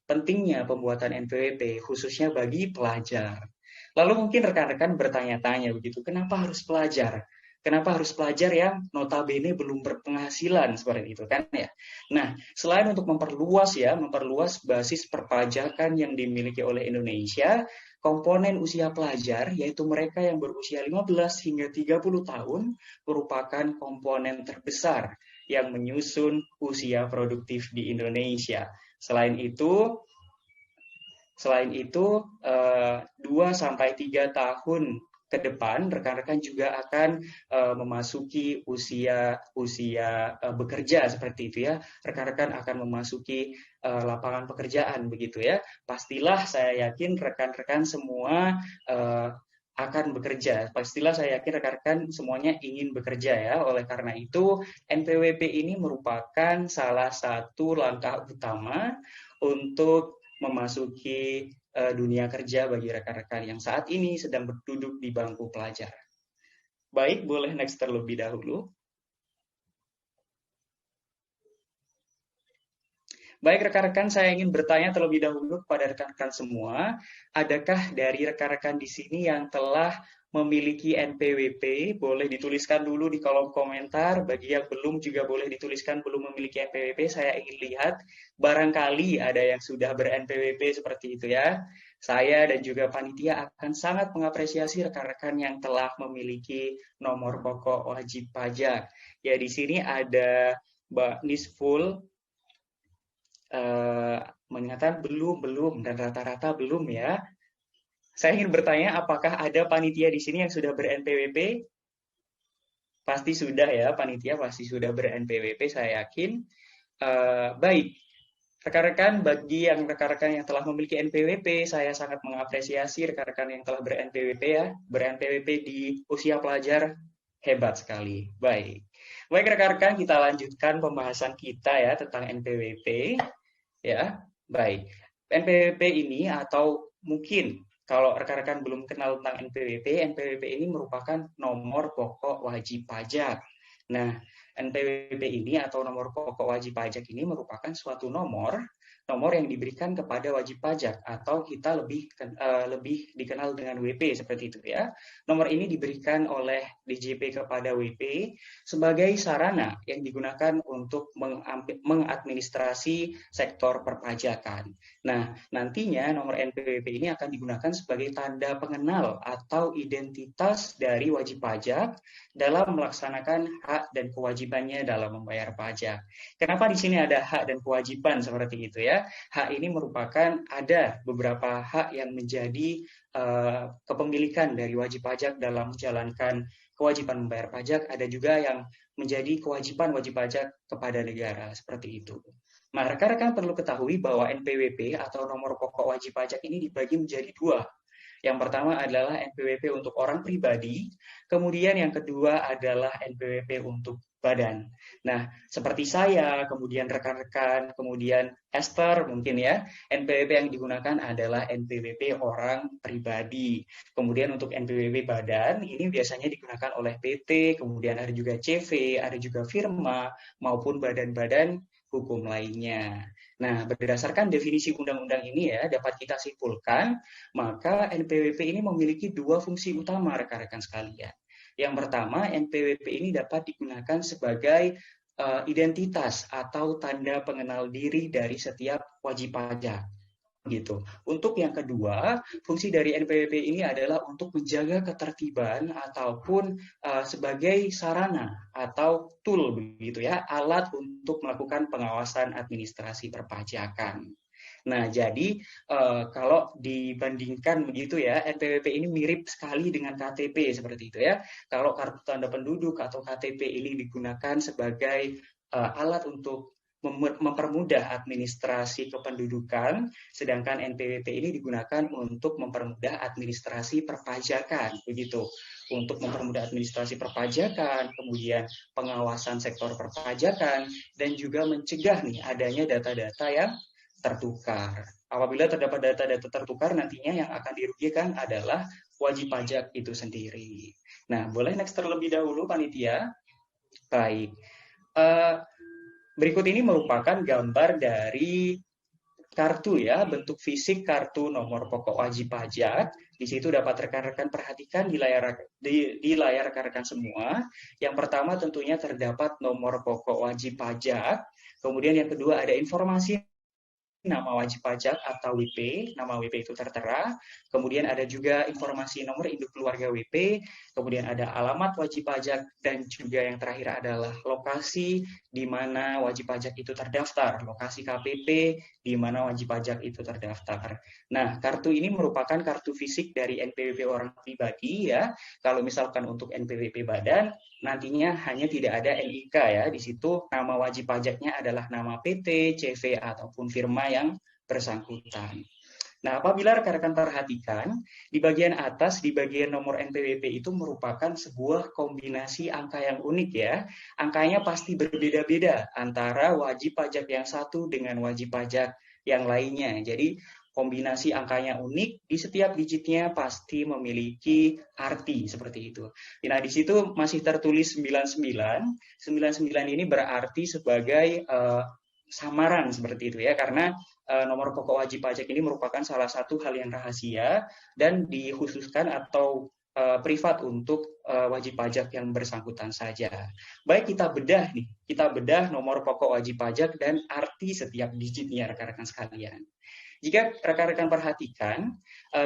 pentingnya pembuatan NPWP, khususnya bagi pelajar. Lalu mungkin rekan-rekan bertanya-tanya begitu, kenapa harus pelajar? Kenapa harus pelajar yang notabene belum berpenghasilan seperti itu kan ya? Nah, selain untuk memperluas basis perpajakan yang dimiliki oleh Indonesia, komponen usia pelajar, yaitu mereka yang berusia 15 hingga 30 tahun, merupakan komponen terbesar yang menyusun usia produktif di Indonesia. Selain itu 2-3 tahun ke depan, rekan-rekan juga akan memasuki usia bekerja seperti itu ya. Rekan-rekan akan memasuki lapangan pekerjaan begitu ya. Pastilah saya yakin rekan-rekan semua akan bekerja. Pastilah saya yakin rekan-rekan semuanya ingin bekerja ya. Oleh karena itu, NPWP ini merupakan salah satu langkah utama untuk memasuki dunia kerja bagi rekan-rekan yang saat ini sedang berduduk di bangku pelajar. Baik, boleh next terlebih dahulu. Baik rekan-rekan, saya ingin bertanya terlebih dahulu kepada rekan-rekan semua, adakah dari rekan-rekan di sini yang telah memiliki NPWP? Boleh dituliskan dulu di kolom komentar. Bagi yang belum juga boleh dituliskan belum memiliki NPWP. Saya ingin lihat barangkali ada yang sudah ber-NPWP seperti itu ya. Saya dan juga panitia akan sangat mengapresiasi rekan-rekan yang telah memiliki nomor pokok wajib pajak. Ya, di sini ada Mbak Nisful mengatakan belum dan rata-rata belum ya. Saya ingin bertanya, apakah ada panitia di sini yang sudah ber-NPWP? Pasti sudah ya, panitia pasti sudah ber-NPWP, saya yakin. Baik, rekan-rekan, bagi rekan-rekan yang telah memiliki NPWP, saya sangat mengapresiasi rekan-rekan yang telah ber-NPWP ya. Ber-NPWP di usia pelajar, hebat sekali. Baik, rekan-rekan, kita lanjutkan pembahasan kita ya tentang NPWP. Ya, baik. NPWP ini atau mungkin kalau rekan-rekan belum kenal tentang NPWP ini merupakan nomor pokok wajib pajak. Nah, NPWP ini atau nomor pokok wajib pajak ini merupakan suatu nomor yang diberikan kepada wajib pajak atau kita lebih dikenal dengan WP seperti itu ya. Nomor ini diberikan oleh DJP kepada WP sebagai sarana yang digunakan untuk mengadministrasi sektor perpajakan. Nah, nantinya nomor NPWP ini akan digunakan sebagai tanda pengenal atau identitas dari wajib pajak dalam melaksanakan hak dan kewajibannya dalam membayar pajak. Kenapa di sini ada hak dan kewajiban seperti itu ya? Hak ini merupakan ada beberapa hak yang menjadi kepemilikan dari wajib pajak dalam menjalankan kewajiban membayar pajak, ada juga yang menjadi kewajiban wajib pajak kepada negara, seperti itu. Nah, rekan-rekan perlu ketahui bahwa NPWP atau nomor pokok wajib pajak ini dibagi menjadi dua. Yang pertama adalah NPWP untuk orang pribadi, kemudian yang kedua adalah NPWP untuk badan. Nah, seperti saya, kemudian rekan-rekan, kemudian Esther mungkin ya, NPWP yang digunakan adalah NPWP orang pribadi. Kemudian untuk NPWP badan, ini biasanya digunakan oleh PT, kemudian ada juga CV, ada juga firma, maupun badan-badan hukum lainnya. Nah, berdasarkan definisi undang-undang ini ya, dapat kita simpulkan, maka NPWP ini memiliki dua fungsi utama rekan-rekan sekalian. Yang pertama, NPWP ini dapat digunakan sebagai identitas atau tanda pengenal diri dari setiap wajib pajak. Gitu. Untuk yang kedua, fungsi dari NPWP ini adalah untuk menjaga ketertiban ataupun sebagai sarana atau tool begitu ya, alat untuk melakukan pengawasan administrasi perpajakan. Nah, jadi kalau dibandingkan begitu ya, NPWP ini mirip sekali dengan KTP seperti itu ya. Kalau kartu tanda penduduk atau KTP ini digunakan sebagai alat untuk mempermudah administrasi kependudukan, sedangkan NPWP ini digunakan untuk mempermudah administrasi perpajakan, begitu. Untuk mempermudah administrasi perpajakan, kemudian pengawasan sektor perpajakan, dan juga mencegah nih adanya data-data yang tertukar. Apabila terdapat data-data tertukar, nantinya yang akan dirugikan adalah wajib pajak itu sendiri. Nah, boleh next terlebih dahulu, panitia? Baik. Berikut ini merupakan gambar dari kartu ya, bentuk fisik kartu nomor pokok wajib pajak. Di situ dapat rekan-rekan perhatikan di layar rekan-rekan semua. Yang pertama tentunya terdapat nomor pokok wajib pajak. Kemudian yang kedua ada informasi nama wajib pajak atau WP, nama WP itu tertera. Kemudian ada juga informasi nomor induk keluarga WP, kemudian ada alamat wajib pajak, dan juga yang terakhir adalah lokasi di mana wajib pajak itu terdaftar, lokasi KPP di mana wajib pajak itu terdaftar. Nah, kartu ini merupakan kartu fisik dari NPWP orang pribadi ya. Kalau misalkan untuk NPWP badan, nantinya hanya tidak ada NIK ya. Di situ nama wajib pajaknya adalah nama PT, CV, ataupun firma yang bersangkutan. Nah, apabila rekan-rekan perhatikan, di bagian atas, di bagian nomor NPWP itu merupakan sebuah kombinasi angka yang unik ya. Angkanya pasti berbeda-beda antara wajib pajak yang satu dengan wajib pajak yang lainnya. Jadi, kombinasi angkanya unik, di setiap digitnya pasti memiliki arti seperti itu. Nah, di situ masih tertulis 99. 99 ini berarti sebagai samaran seperti itu ya, karena nomor pokok wajib pajak ini merupakan salah satu hal yang rahasia dan dikhususkan atau privat untuk wajib pajak yang bersangkutan saja. Baik, kita bedah nomor pokok wajib pajak dan arti setiap digitnya rekan-rekan sekalian. Jika rekan-rekan perhatikan,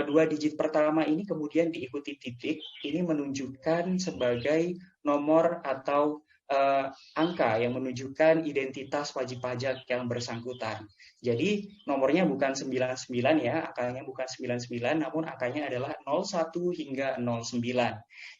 dua digit pertama ini kemudian diikuti titik, ini menunjukkan sebagai nomor atau angka yang menunjukkan identitas wajib pajak yang bersangkutan. Jadi nomornya bukan 99 ya, angkanya bukan 99, namun angkanya adalah 01 hingga 09.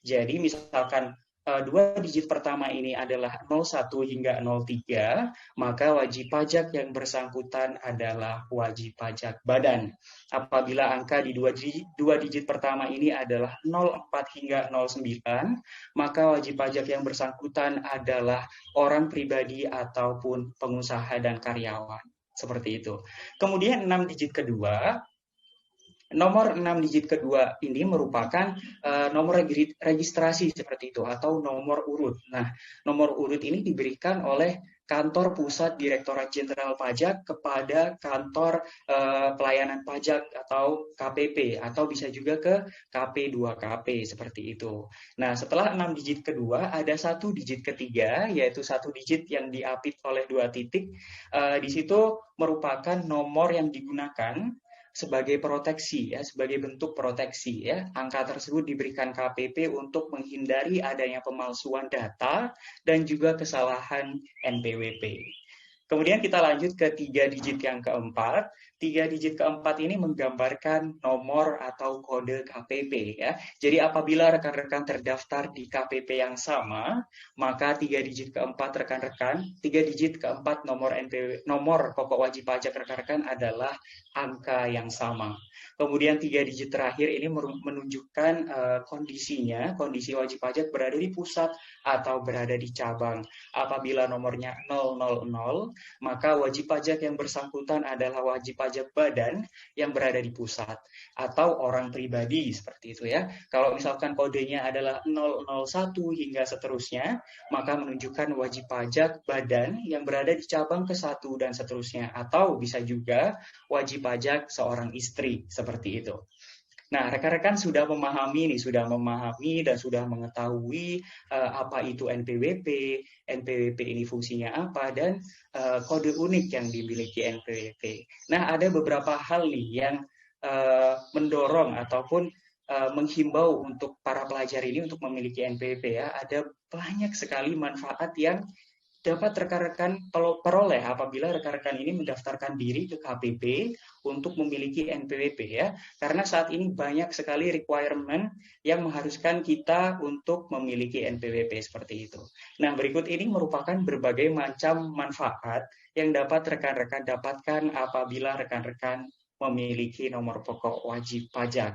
Jadi misalkan dua digit pertama ini adalah 01 hingga 03, maka wajib pajak yang bersangkutan adalah wajib pajak badan. Apabila angka di dua digit pertama ini adalah 04 hingga 09, maka wajib pajak yang bersangkutan adalah orang pribadi ataupun pengusaha dan karyawan. Seperti itu. Kemudian 6 digit kedua, Nomor 6 digit kedua ini merupakan nomor registrasi seperti itu atau nomor urut. Nah, nomor urut ini diberikan oleh Kantor Pusat Direktorat Jenderal Pajak kepada Kantor Pelayanan Pajak atau KPP, atau bisa juga ke KP2KP seperti itu. Nah, setelah 6 digit kedua ada 1 digit ketiga, yaitu 1 digit yang diapit oleh 2 titik. Di situ merupakan nomor yang digunakan sebagai proteksi ya, sebagai bentuk proteksi ya. Angka tersebut diberikan KPP untuk menghindari adanya pemalsuan data dan juga kesalahan NPWP. Kemudian kita lanjut ke 3 digit yang keempat. 3 digit keempat ini menggambarkan nomor atau kode KPP ya. Jadi apabila rekan-rekan terdaftar di KPP yang sama, maka 3 digit keempat rekan-rekan, 3 digit keempat nomor pokok wajib pajak rekan-rekan adalah angka yang sama. Kemudian 3 digit terakhir ini menunjukkan kondisinya, kondisi wajib pajak berada di pusat atau berada di cabang. Apabila nomornya 000, maka wajib pajak yang bersangkutan adalah wajib pajak badan yang berada di pusat atau orang pribadi seperti itu ya. Kalau misalkan kodenya adalah 001 hingga seterusnya, maka menunjukkan wajib pajak badan yang berada di cabang ke-1 dan seterusnya, atau bisa juga wajib pajak seorang istri seperti itu. Nah, rekan-rekan sudah memahami dan sudah mengetahui apa itu NPWP, NPWP ini fungsinya apa, dan kode unik yang dimiliki NPWP. Nah, ada beberapa hal nih yang mendorong ataupun menghimbau untuk para pelajar ini untuk memiliki NPWP ya. Ada banyak sekali manfaat yang dapat rekan-rekan peroleh apabila rekan-rekan ini mendaftarkan diri ke KPP untuk memiliki NPWP ya. Karena saat ini banyak sekali requirement yang mengharuskan kita untuk memiliki NPWP seperti itu. Nah, berikut ini merupakan berbagai macam manfaat yang dapat rekan-rekan dapatkan apabila rekan-rekan memiliki nomor pokok wajib pajak.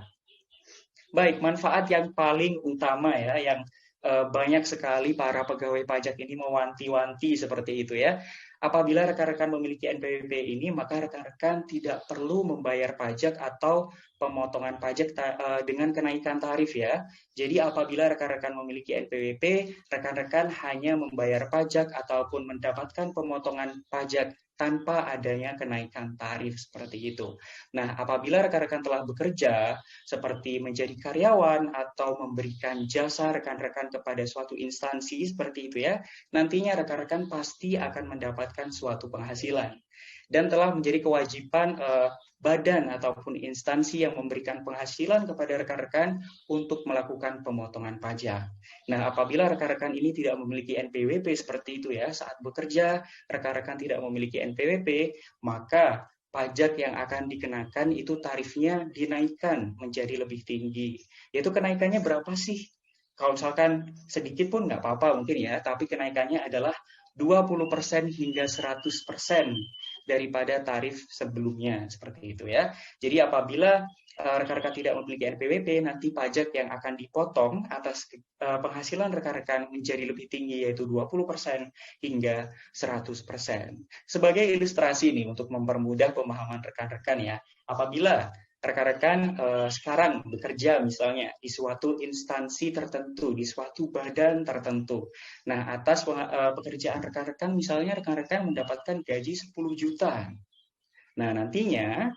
Baik, manfaat yang paling utama ya, yang banyak sekali para pegawai pajak ini mewanti-wanti seperti itu ya. Apabila rekan-rekan memiliki NPWP ini, maka rekan-rekan tidak perlu membayar pajak atau pemotongan pajak dengan kenaikan tarif ya. Jadi apabila rekan-rekan memiliki NPWP, rekan-rekan hanya membayar pajak ataupun mendapatkan pemotongan pajak tanpa adanya kenaikan tarif seperti itu. Nah, apabila rekan-rekan telah bekerja seperti menjadi karyawan atau memberikan jasa rekan-rekan kepada suatu instansi seperti itu ya, nantinya rekan-rekan pasti akan mendapatkan suatu penghasilan. Dan telah menjadi kewajiban badan ataupun instansi yang memberikan penghasilan kepada rekan-rekan untuk melakukan pemotongan pajak. Nah, apabila rekan-rekan ini tidak memiliki NPWP seperti itu ya, saat bekerja rekan-rekan tidak memiliki NPWP, maka pajak yang akan dikenakan itu tarifnya dinaikkan menjadi lebih tinggi. Yaitu kenaikannya berapa sih? Kalau misalkan sedikit pun nggak apa-apa mungkin ya, tapi kenaikannya adalah 20% hingga 100% daripada tarif sebelumnya seperti itu ya. Jadi apabila rekan-rekan tidak memiliki NPWP, nanti pajak yang akan dipotong atas penghasilan rekan-rekan menjadi lebih tinggi, yaitu 20% hingga 100%. Sebagai ilustrasi nih untuk mempermudah pemahaman rekan-rekan ya, apabila rekan-rekan sekarang bekerja misalnya di suatu instansi tertentu, di suatu badan tertentu. Nah, atas pekerjaan rekan-rekan, misalnya rekan-rekan mendapatkan gaji 10 juta. Nah, nantinya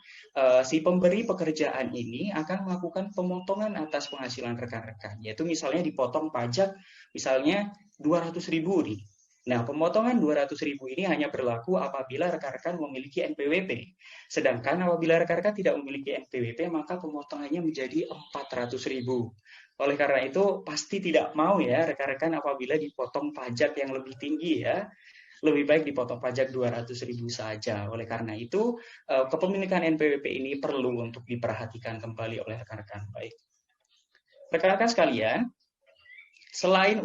si pemberi pekerjaan ini akan melakukan pemotongan atas penghasilan rekan-rekan, yaitu misalnya dipotong pajak misalnya 200.000 nih. Nah, pemotongan 200.000 ini hanya berlaku apabila rekan-rekan memiliki NPWP. Sedangkan apabila rekan-rekan tidak memiliki NPWP, maka pemotongannya menjadi 400.000. Oleh karena itu, pasti tidak mau ya rekan-rekan apabila dipotong pajak yang lebih tinggi ya. Lebih baik dipotong pajak 200.000 saja. Oleh karena itu, kepemilikan NPWP ini perlu untuk diperhatikan kembali oleh rekan-rekan. Baik. Rekan-rekan sekalian, selain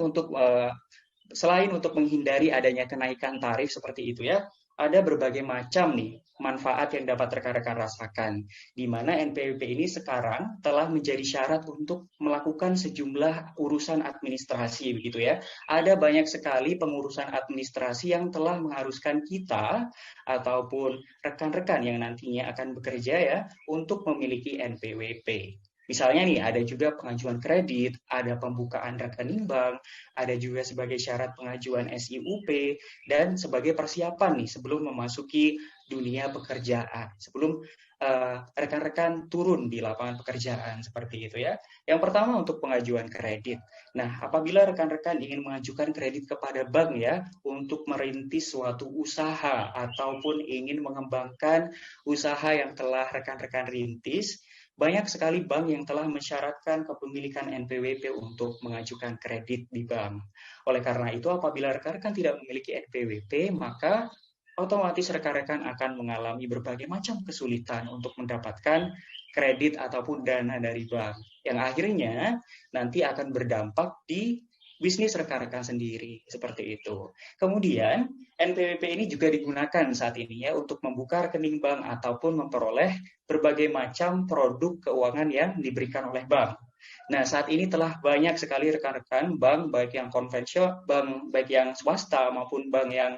untuk menghindari adanya kenaikan tarif seperti itu ya, ada berbagai macam nih manfaat yang dapat rekan-rekan rasakan, di mana NPWP ini sekarang telah menjadi syarat untuk melakukan sejumlah urusan administrasi, begitu ya. Ada banyak sekali pengurusan administrasi yang telah mengharuskan kita ataupun rekan-rekan yang nantinya akan bekerja ya untuk memiliki NPWP. Misalnya nih, ada juga pengajuan kredit, ada pembukaan rekening bank, ada juga sebagai syarat pengajuan SIUP, dan sebagai persiapan nih sebelum memasuki dunia pekerjaan, sebelum rekan-rekan turun di lapangan pekerjaan, seperti itu ya. Yang pertama untuk pengajuan kredit. Nah, apabila rekan-rekan ingin mengajukan kredit kepada bank ya, untuk merintis suatu usaha ataupun ingin mengembangkan usaha yang telah rekan-rekan rintis, banyak sekali bank yang telah mensyaratkan kepemilikan NPWP untuk mengajukan kredit di bank. Oleh karena itu, apabila rekan-rekan tidak memiliki NPWP, maka otomatis rekan-rekan akan mengalami berbagai macam kesulitan untuk mendapatkan kredit ataupun dana dari bank, yang akhirnya nanti akan berdampak di bisnis rekan-rekan sendiri, seperti itu. Kemudian, NPWP ini juga digunakan saat ini ya untuk membuka rekening bank ataupun memperoleh berbagai macam produk keuangan yang diberikan oleh bank. Nah, saat ini telah banyak sekali rekan-rekan bank, baik yang konvensional, bank baik yang swasta maupun bank yang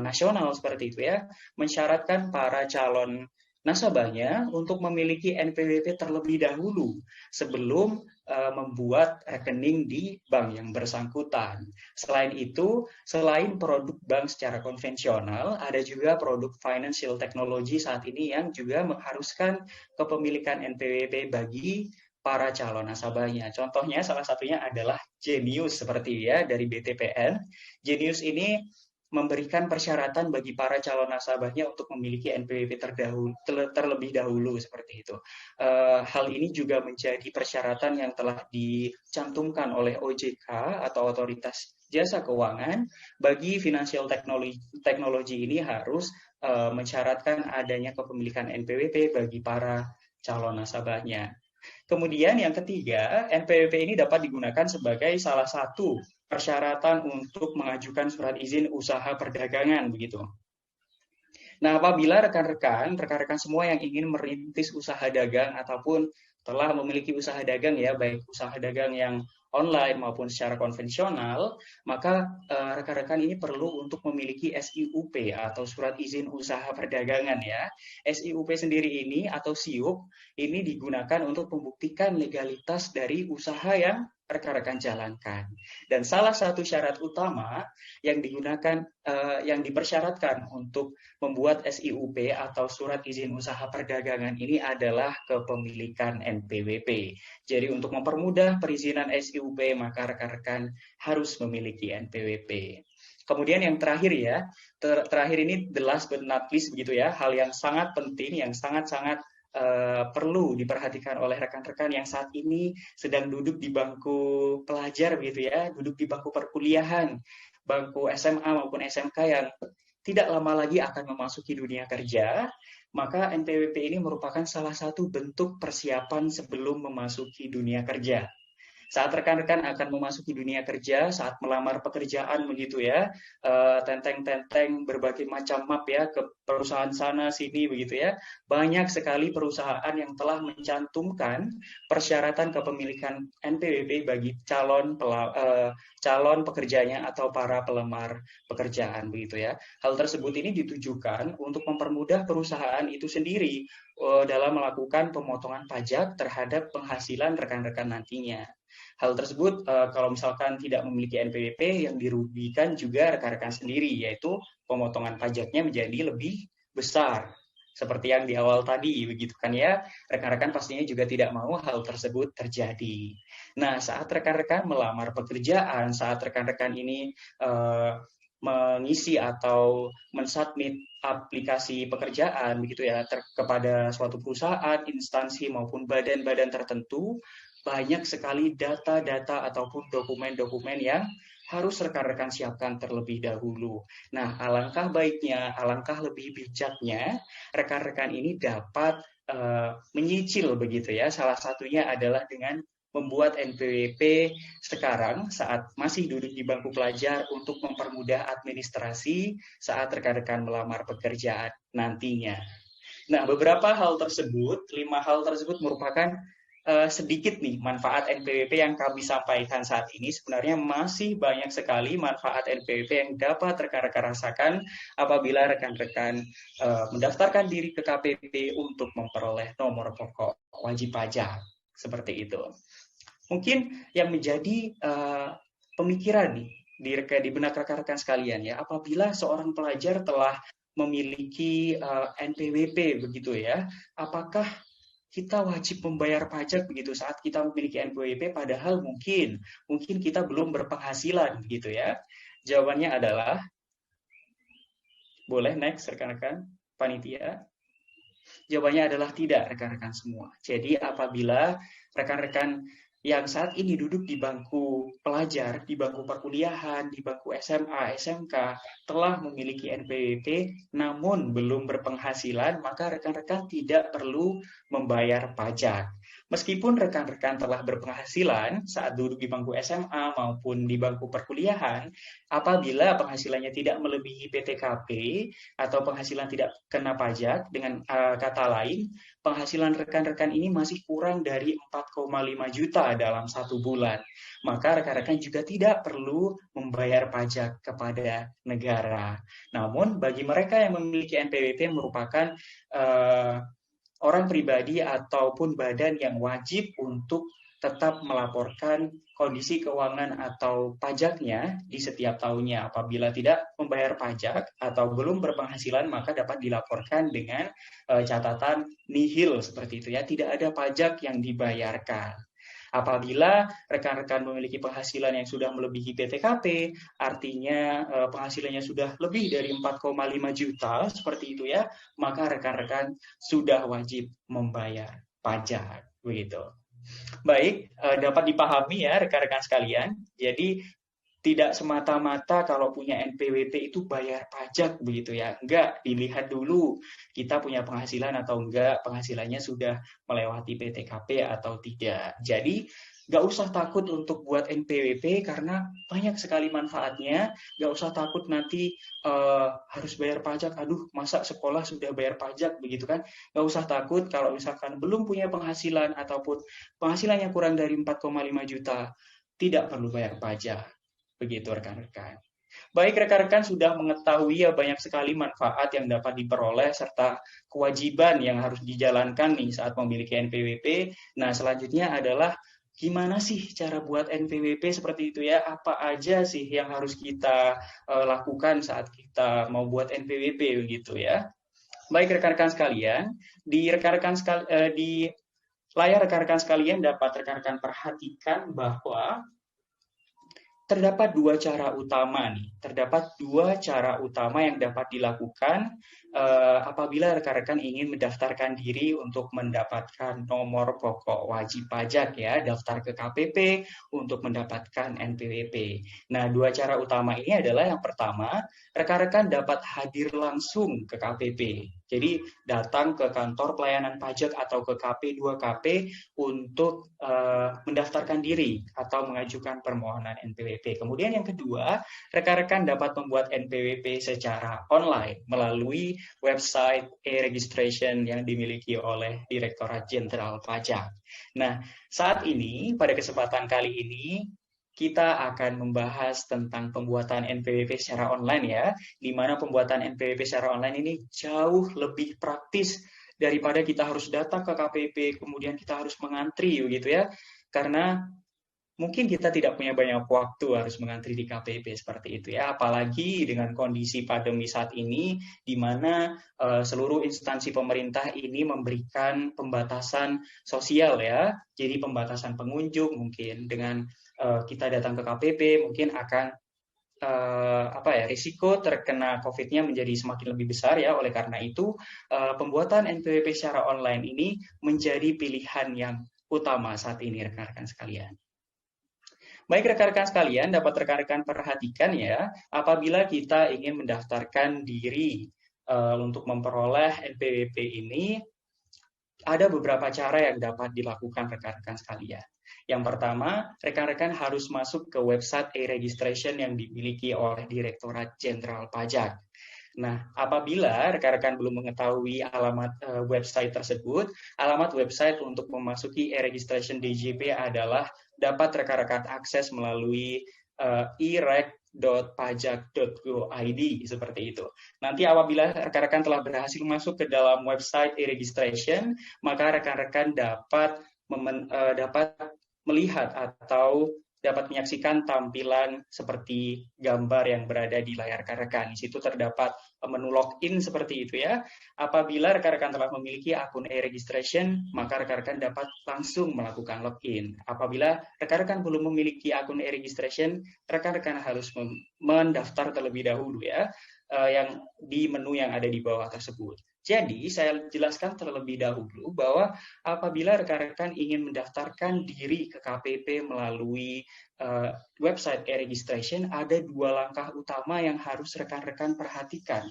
nasional seperti itu ya, mensyaratkan para calon nasabahnya untuk memiliki NPWP terlebih dahulu sebelum membuat rekening di bank yang bersangkutan. Selain itu, selain produk bank secara konvensional, ada juga produk financial technology saat ini yang juga mengharuskan kepemilikan NPWP bagi para calon nasabahnya. Contohnya salah satunya adalah Genius seperti ya dari BTPN. Genius ini memberikan persyaratan bagi para calon nasabahnya untuk memiliki NPWP terlebih dahulu seperti itu. Hal ini juga menjadi persyaratan yang telah dicantumkan oleh OJK atau Otoritas Jasa Keuangan bagi financial technology ini harus mensyaratkan adanya kepemilikan NPWP bagi para calon nasabahnya. Kemudian yang ketiga, NPWP ini dapat digunakan sebagai salah satu persyaratan untuk mengajukan surat izin usaha perdagangan begitu. Nah, apabila rekan-rekan semua yang ingin merintis usaha dagang ataupun telah memiliki usaha dagang ya, baik usaha dagang yang online maupun secara konvensional, maka rekan-rekan ini perlu untuk memiliki SIUP atau surat izin usaha perdagangan ya. SIUP sendiri ini atau SIUP ini digunakan untuk membuktikan legalitas dari usaha yang rekan-rekan jalankan. Dan salah satu syarat utama yang digunakan yang dipersyaratkan untuk membuat SIUP atau surat izin usaha perdagangan ini adalah kepemilikan NPWP. Jadi untuk mempermudah perizinan SIUP maka rekan-rekan harus memiliki NPWP. Kemudian yang terakhir ya, terakhir ini the last but not least begitu ya, hal yang sangat penting, yang sangat-sangat perlu diperhatikan oleh rekan-rekan yang saat ini sedang duduk di bangku pelajar begitu ya, duduk di bangku perkuliahan, bangku SMA maupun SMK yang tidak lama lagi akan memasuki dunia kerja, maka NPWP ini merupakan salah satu bentuk persiapan sebelum memasuki dunia kerja. Saat rekan-rekan akan memasuki dunia kerja, saat melamar pekerjaan begitu ya, tenteng-tenteng berbagai macam map ya ke perusahaan sana sini begitu ya. Banyak sekali perusahaan yang telah mencantumkan persyaratan kepemilikan NPWP bagi calon pekerjanya atau para pelamar pekerjaan begitu ya. Hal tersebut ini ditujukan untuk mempermudah perusahaan itu sendiri dalam melakukan pemotongan pajak terhadap penghasilan rekan-rekan nantinya. Hal tersebut kalau misalkan tidak memiliki NPWP yang dirugikan juga rekan-rekan sendiri, yaitu pemotongan pajaknya menjadi lebih besar. Seperti yang di awal tadi, begitu kan ya, rekan-rekan pastinya juga tidak mau hal tersebut terjadi. Nah, saat rekan-rekan melamar pekerjaan, saat rekan-rekan ini mengisi atau mensubmit aplikasi pekerjaan begitu ya kepada suatu perusahaan, instansi maupun badan-badan tertentu, banyak sekali data-data ataupun dokumen-dokumen yang harus rekan-rekan siapkan terlebih dahulu. Nah, alangkah baiknya, alangkah lebih bijaknya, rekan-rekan ini dapat menyicil begitu ya. Salah satunya adalah dengan membuat NPWP sekarang saat masih duduk di bangku pelajar untuk mempermudah administrasi saat rekan-rekan melamar pekerjaan nantinya. Nah, beberapa hal tersebut, 5 hal tersebut merupakan sedikit nih manfaat NPWP yang kami sampaikan saat ini. Sebenarnya masih banyak sekali manfaat NPWP yang dapat rekan-rekan rasakan apabila rekan-rekan mendaftarkan diri ke KPP untuk memperoleh nomor pokok wajib pajak. Seperti itu. Mungkin yang menjadi pemikiran nih di benak rekan-rekan sekalian ya, apabila seorang pelajar telah memiliki NPWP begitu ya, apakah kita wajib membayar pajak begitu saat kita memiliki NPWP, padahal mungkin kita belum berpenghasilan begitu ya? Jawabannya adalah, boleh next rekan-rekan panitia. Jawabannya adalah tidak, rekan-rekan semua. Jadi apabila rekan-rekan yang saat ini duduk di bangku pelajar, di bangku perkuliahan, di bangku SMA, SMK, telah memiliki NPWP namun belum berpenghasilan, maka rekan-rekan tidak perlu membayar pajak. Meskipun rekan-rekan telah berpenghasilan saat duduk di bangku SMA maupun di bangku perkuliahan, apabila penghasilannya tidak melebihi PTKP atau penghasilan tidak kena pajak, dengan kata lain, penghasilan rekan-rekan ini masih kurang dari 4,5 juta dalam 1 bulan. Maka rekan-rekan juga tidak perlu membayar pajak kepada negara. Namun bagi mereka yang memiliki NPWP merupakan orang pribadi ataupun badan yang wajib untuk tetap melaporkan kondisi keuangan atau pajaknya di setiap tahunnya. Apabila tidak membayar pajak atau belum berpenghasilan, maka dapat dilaporkan dengan catatan nihil seperti itu ya, tidak ada pajak yang dibayarkan. Apabila rekan-rekan memiliki penghasilan yang sudah melebihi PTKP, artinya penghasilannya sudah lebih dari 4,5 juta, seperti itu ya, maka rekan-rekan sudah wajib membayar pajak. Begitu. Baik, dapat dipahami ya rekan-rekan sekalian. Jadi tidak semata-mata kalau punya NPWP itu bayar pajak begitu ya. Enggak, dilihat dulu kita punya penghasilan atau enggak, penghasilannya sudah melewati PTKP atau tidak. Jadi enggak usah takut untuk buat NPWP karena banyak sekali manfaatnya. Enggak usah takut nanti harus bayar pajak. Aduh, masa sekolah sudah bayar pajak begitu kan? Enggak usah takut kalau misalkan belum punya penghasilan ataupun penghasilannya kurang dari 4,5 juta, tidak perlu bayar pajak. Begitu rekan-rekan. Baik, rekan-rekan sudah mengetahui ya banyak sekali manfaat yang dapat diperoleh serta kewajiban yang harus dijalankan nih saat memiliki NPWP. Nah, selanjutnya adalah gimana sih cara buat NPWP seperti itu ya? Apa aja sih yang harus kita lakukan saat kita mau buat NPWP begitu ya? Baik rekan-rekan sekalian, di layar rekan-rekan sekalian dapat rekan-rekan perhatikan bahwa terdapat 2 cara utama nih. Terdapat 2 cara utama yang dapat dilakukan apabila rekan-rekan ingin mendaftarkan diri untuk mendapatkan nomor pokok wajib pajak ya, daftar ke KPP untuk mendapatkan NPWP. Nah, 2 cara utama ini adalah yang pertama, rekan-rekan dapat hadir langsung ke KPP. Jadi datang ke kantor pelayanan pajak atau ke KP2KP untuk mendaftarkan diri atau mengajukan permohonan NPWP. Kemudian yang kedua, rekan-rekan dapat membuat NPWP secara online melalui website e-registration yang dimiliki oleh Direktorat Jenderal Pajak. Nah, saat ini, pada kesempatan kali ini, kita akan membahas tentang pembuatan NPWP secara online ya, di mana pembuatan NPWP secara online ini jauh lebih praktis daripada kita harus datang ke KPP, kemudian kita harus mengantri begitu ya, karena mungkin kita tidak punya banyak waktu harus mengantri di KPP seperti itu ya, apalagi dengan kondisi pandemi saat ini, di mana seluruh instansi pemerintah ini memberikan pembatasan sosial ya, jadi pembatasan pengunjung mungkin dengan kita datang ke KPP mungkin akan risiko terkena COVID-nya menjadi semakin lebih besar ya. Oleh karena itu pembuatan NPWP secara online ini menjadi pilihan yang utama saat ini rekan-rekan sekalian. Baik rekan-rekan sekalian, dapat rekan-rekan perhatikan ya, apabila kita ingin mendaftarkan diri untuk memperoleh NPWP ini, ada beberapa cara yang dapat dilakukan rekan-rekan sekalian. Yang pertama, rekan-rekan harus masuk ke website e-registration yang dimiliki oleh Direktorat Jenderal Pajak. Nah, apabila rekan-rekan belum mengetahui alamat website tersebut, alamat website untuk memasuki e-registration DJP adalah dapat rekan-rekan akses melalui irec.pajak.go.id seperti itu. Nanti apabila rekan-rekan telah berhasil masuk ke dalam website e-registration, maka rekan-rekan dapat melihat atau dapat menyaksikan tampilan seperti gambar yang berada di layar rekan-rekan. Di situ terdapat menu login seperti itu ya. Apabila rekan-rekan telah memiliki akun e-registration, maka rekan-rekan dapat langsung melakukan login. Apabila rekan-rekan belum memiliki akun e-registration, rekan-rekan harus mendaftar terlebih dahulu ya, yang di menu yang ada di bawah tersebut. Jadi, saya jelaskan terlebih dahulu bahwa apabila rekan-rekan ingin mendaftarkan diri ke KPP melalui website e-registration, ada 2 langkah utama yang harus rekan-rekan perhatikan.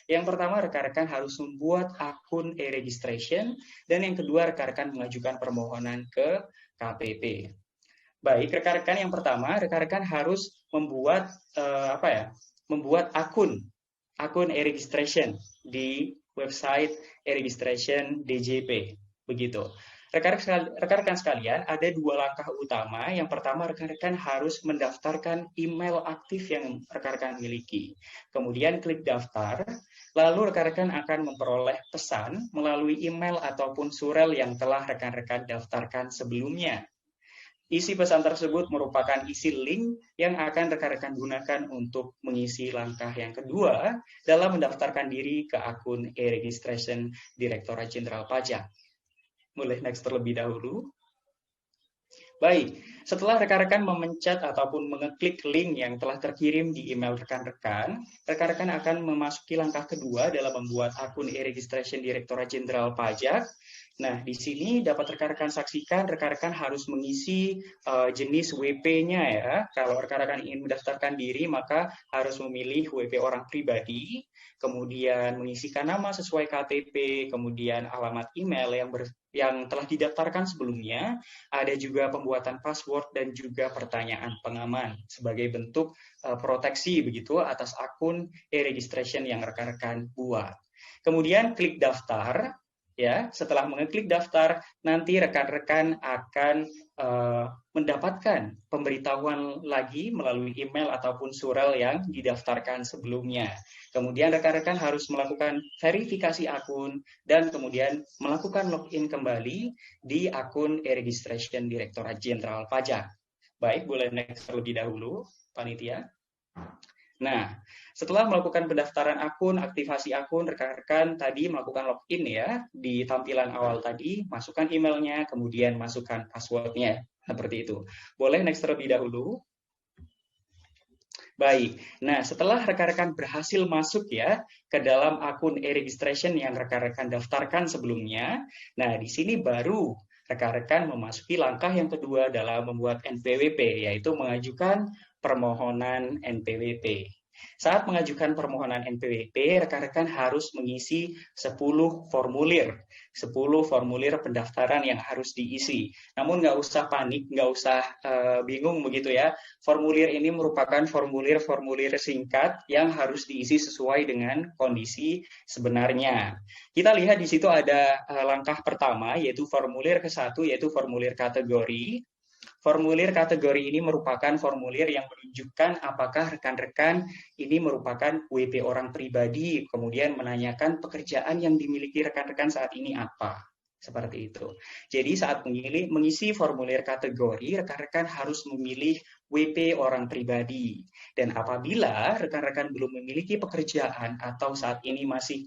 Yang pertama, rekan-rekan harus membuat akun e-registration, dan yang kedua, rekan-rekan mengajukan permohonan ke KPP. Baik, rekan-rekan yang pertama, rekan-rekan harus membuat membuat akun e-registration di website e-registration DJP. Begitu. Rekan-rekan sekalian, ada 2 langkah utama. Yang pertama, rekan-rekan harus mendaftarkan email aktif yang rekan-rekan miliki. Kemudian klik daftar, lalu rekan-rekan akan memperoleh pesan melalui email ataupun surel yang telah rekan-rekan daftarkan sebelumnya. Isi pesan tersebut merupakan isi link yang akan rekan-rekan gunakan untuk mengisi langkah yang kedua dalam mendaftarkan diri ke akun e-registration Direktorat Jenderal Pajak. Boleh next terlebih dahulu. Baik, setelah rekan-rekan memencet ataupun mengeklik link yang telah terkirim di email rekan-rekan, rekan-rekan akan memasuki langkah kedua dalam membuat akun e-registration Direktorat Jenderal Pajak. Nah, di sini dapat rekan-rekan saksikan, rekan-rekan harus mengisi jenis WP-nya ya. Kalau rekan-rekan ingin mendaftarkan diri, maka harus memilih WP orang pribadi, kemudian mengisikan nama sesuai KTP, kemudian alamat email yang telah didaftarkan sebelumnya, ada juga pembuatan password dan juga pertanyaan pengaman sebagai bentuk proteksi begitu atas akun e-registration yang rekan-rekan buat. Kemudian klik daftar. Ya, setelah mengeklik daftar, nanti rekan-rekan akan mendapatkan pemberitahuan lagi melalui email ataupun surel yang didaftarkan sebelumnya. Kemudian rekan-rekan harus melakukan verifikasi akun dan kemudian melakukan login kembali di akun e-registration Direktorat Jenderal Pajak. Baik, boleh next terlebih dahulu, panitia. Nah, setelah melakukan pendaftaran akun, aktivasi akun, rekan-rekan tadi melakukan login ya, di tampilan awal tadi, masukkan emailnya, kemudian masukkan passwordnya, seperti itu. Boleh next terlebih dahulu. Baik, nah setelah rekan-rekan berhasil masuk ya ke dalam akun e-registration yang rekan-rekan daftarkan sebelumnya, nah di sini baru rekan-rekan memasuki langkah yang kedua dalam membuat NPWP, yaitu mengajukan permohonan NPWP. Saat mengajukan permohonan NPWP, rekan-rekan harus mengisi 10 formulir pendaftaran yang harus diisi. Namun nggak usah panik, nggak usah bingung begitu ya. Formulir ini merupakan formulir singkat yang harus diisi sesuai dengan kondisi sebenarnya. Kita lihat di situ ada langkah pertama, yaitu formulir ke-1, yaitu formulir kategori. Formulir kategori ini merupakan formulir yang menunjukkan apakah rekan-rekan ini merupakan WP orang pribadi, kemudian menanyakan pekerjaan yang dimiliki rekan-rekan saat ini apa. Seperti itu. Jadi saat mengisi formulir kategori, rekan-rekan harus memilih WP orang pribadi. Dan apabila rekan-rekan belum memiliki pekerjaan atau saat ini masih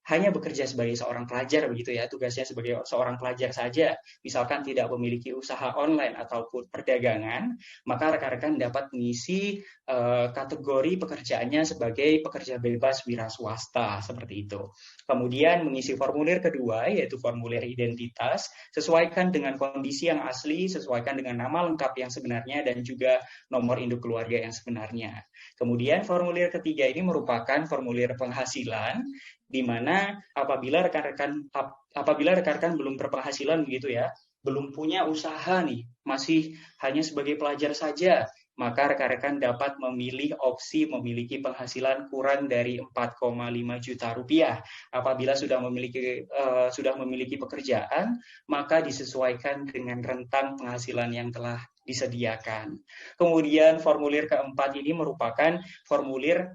hanya bekerja sebagai seorang pelajar begitu ya, tugasnya sebagai seorang pelajar saja, misalkan tidak memiliki usaha online ataupun perdagangan, maka rekan-rekan dapat mengisi kategori pekerjaannya sebagai pekerja bebas wira swasta, seperti itu. Kemudian mengisi formulir kedua, yaitu formulir identitas, sesuaikan dengan kondisi yang asli, sesuaikan dengan nama lengkap yang sebenarnya dan juga nomor induk keluarga yang sebenarnya. Kemudian formulir ketiga ini merupakan formulir penghasilan, di mana apabila rekan-rekan belum berpenghasilan begitu ya, belum punya usaha nih, masih hanya sebagai pelajar saja, maka rekan-rekan dapat memilih opsi memiliki penghasilan kurang dari 4,5 juta rupiah. Apabila sudah memiliki pekerjaan, maka disesuaikan dengan rentang penghasilan yang telah disediakan. Kemudian formulir keempat ini merupakan formulir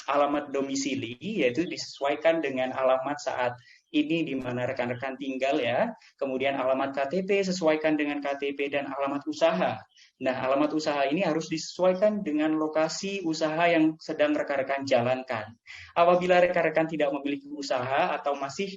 alamat domisili, yaitu disesuaikan dengan alamat saat ini di mana rekan-rekan tinggal ya. Kemudian alamat KTP sesuaikan dengan KTP dan alamat usaha. Nah, alamat usaha ini harus disesuaikan dengan lokasi usaha yang sedang rekan-rekan jalankan. Apabila rekan-rekan tidak memiliki usaha atau masih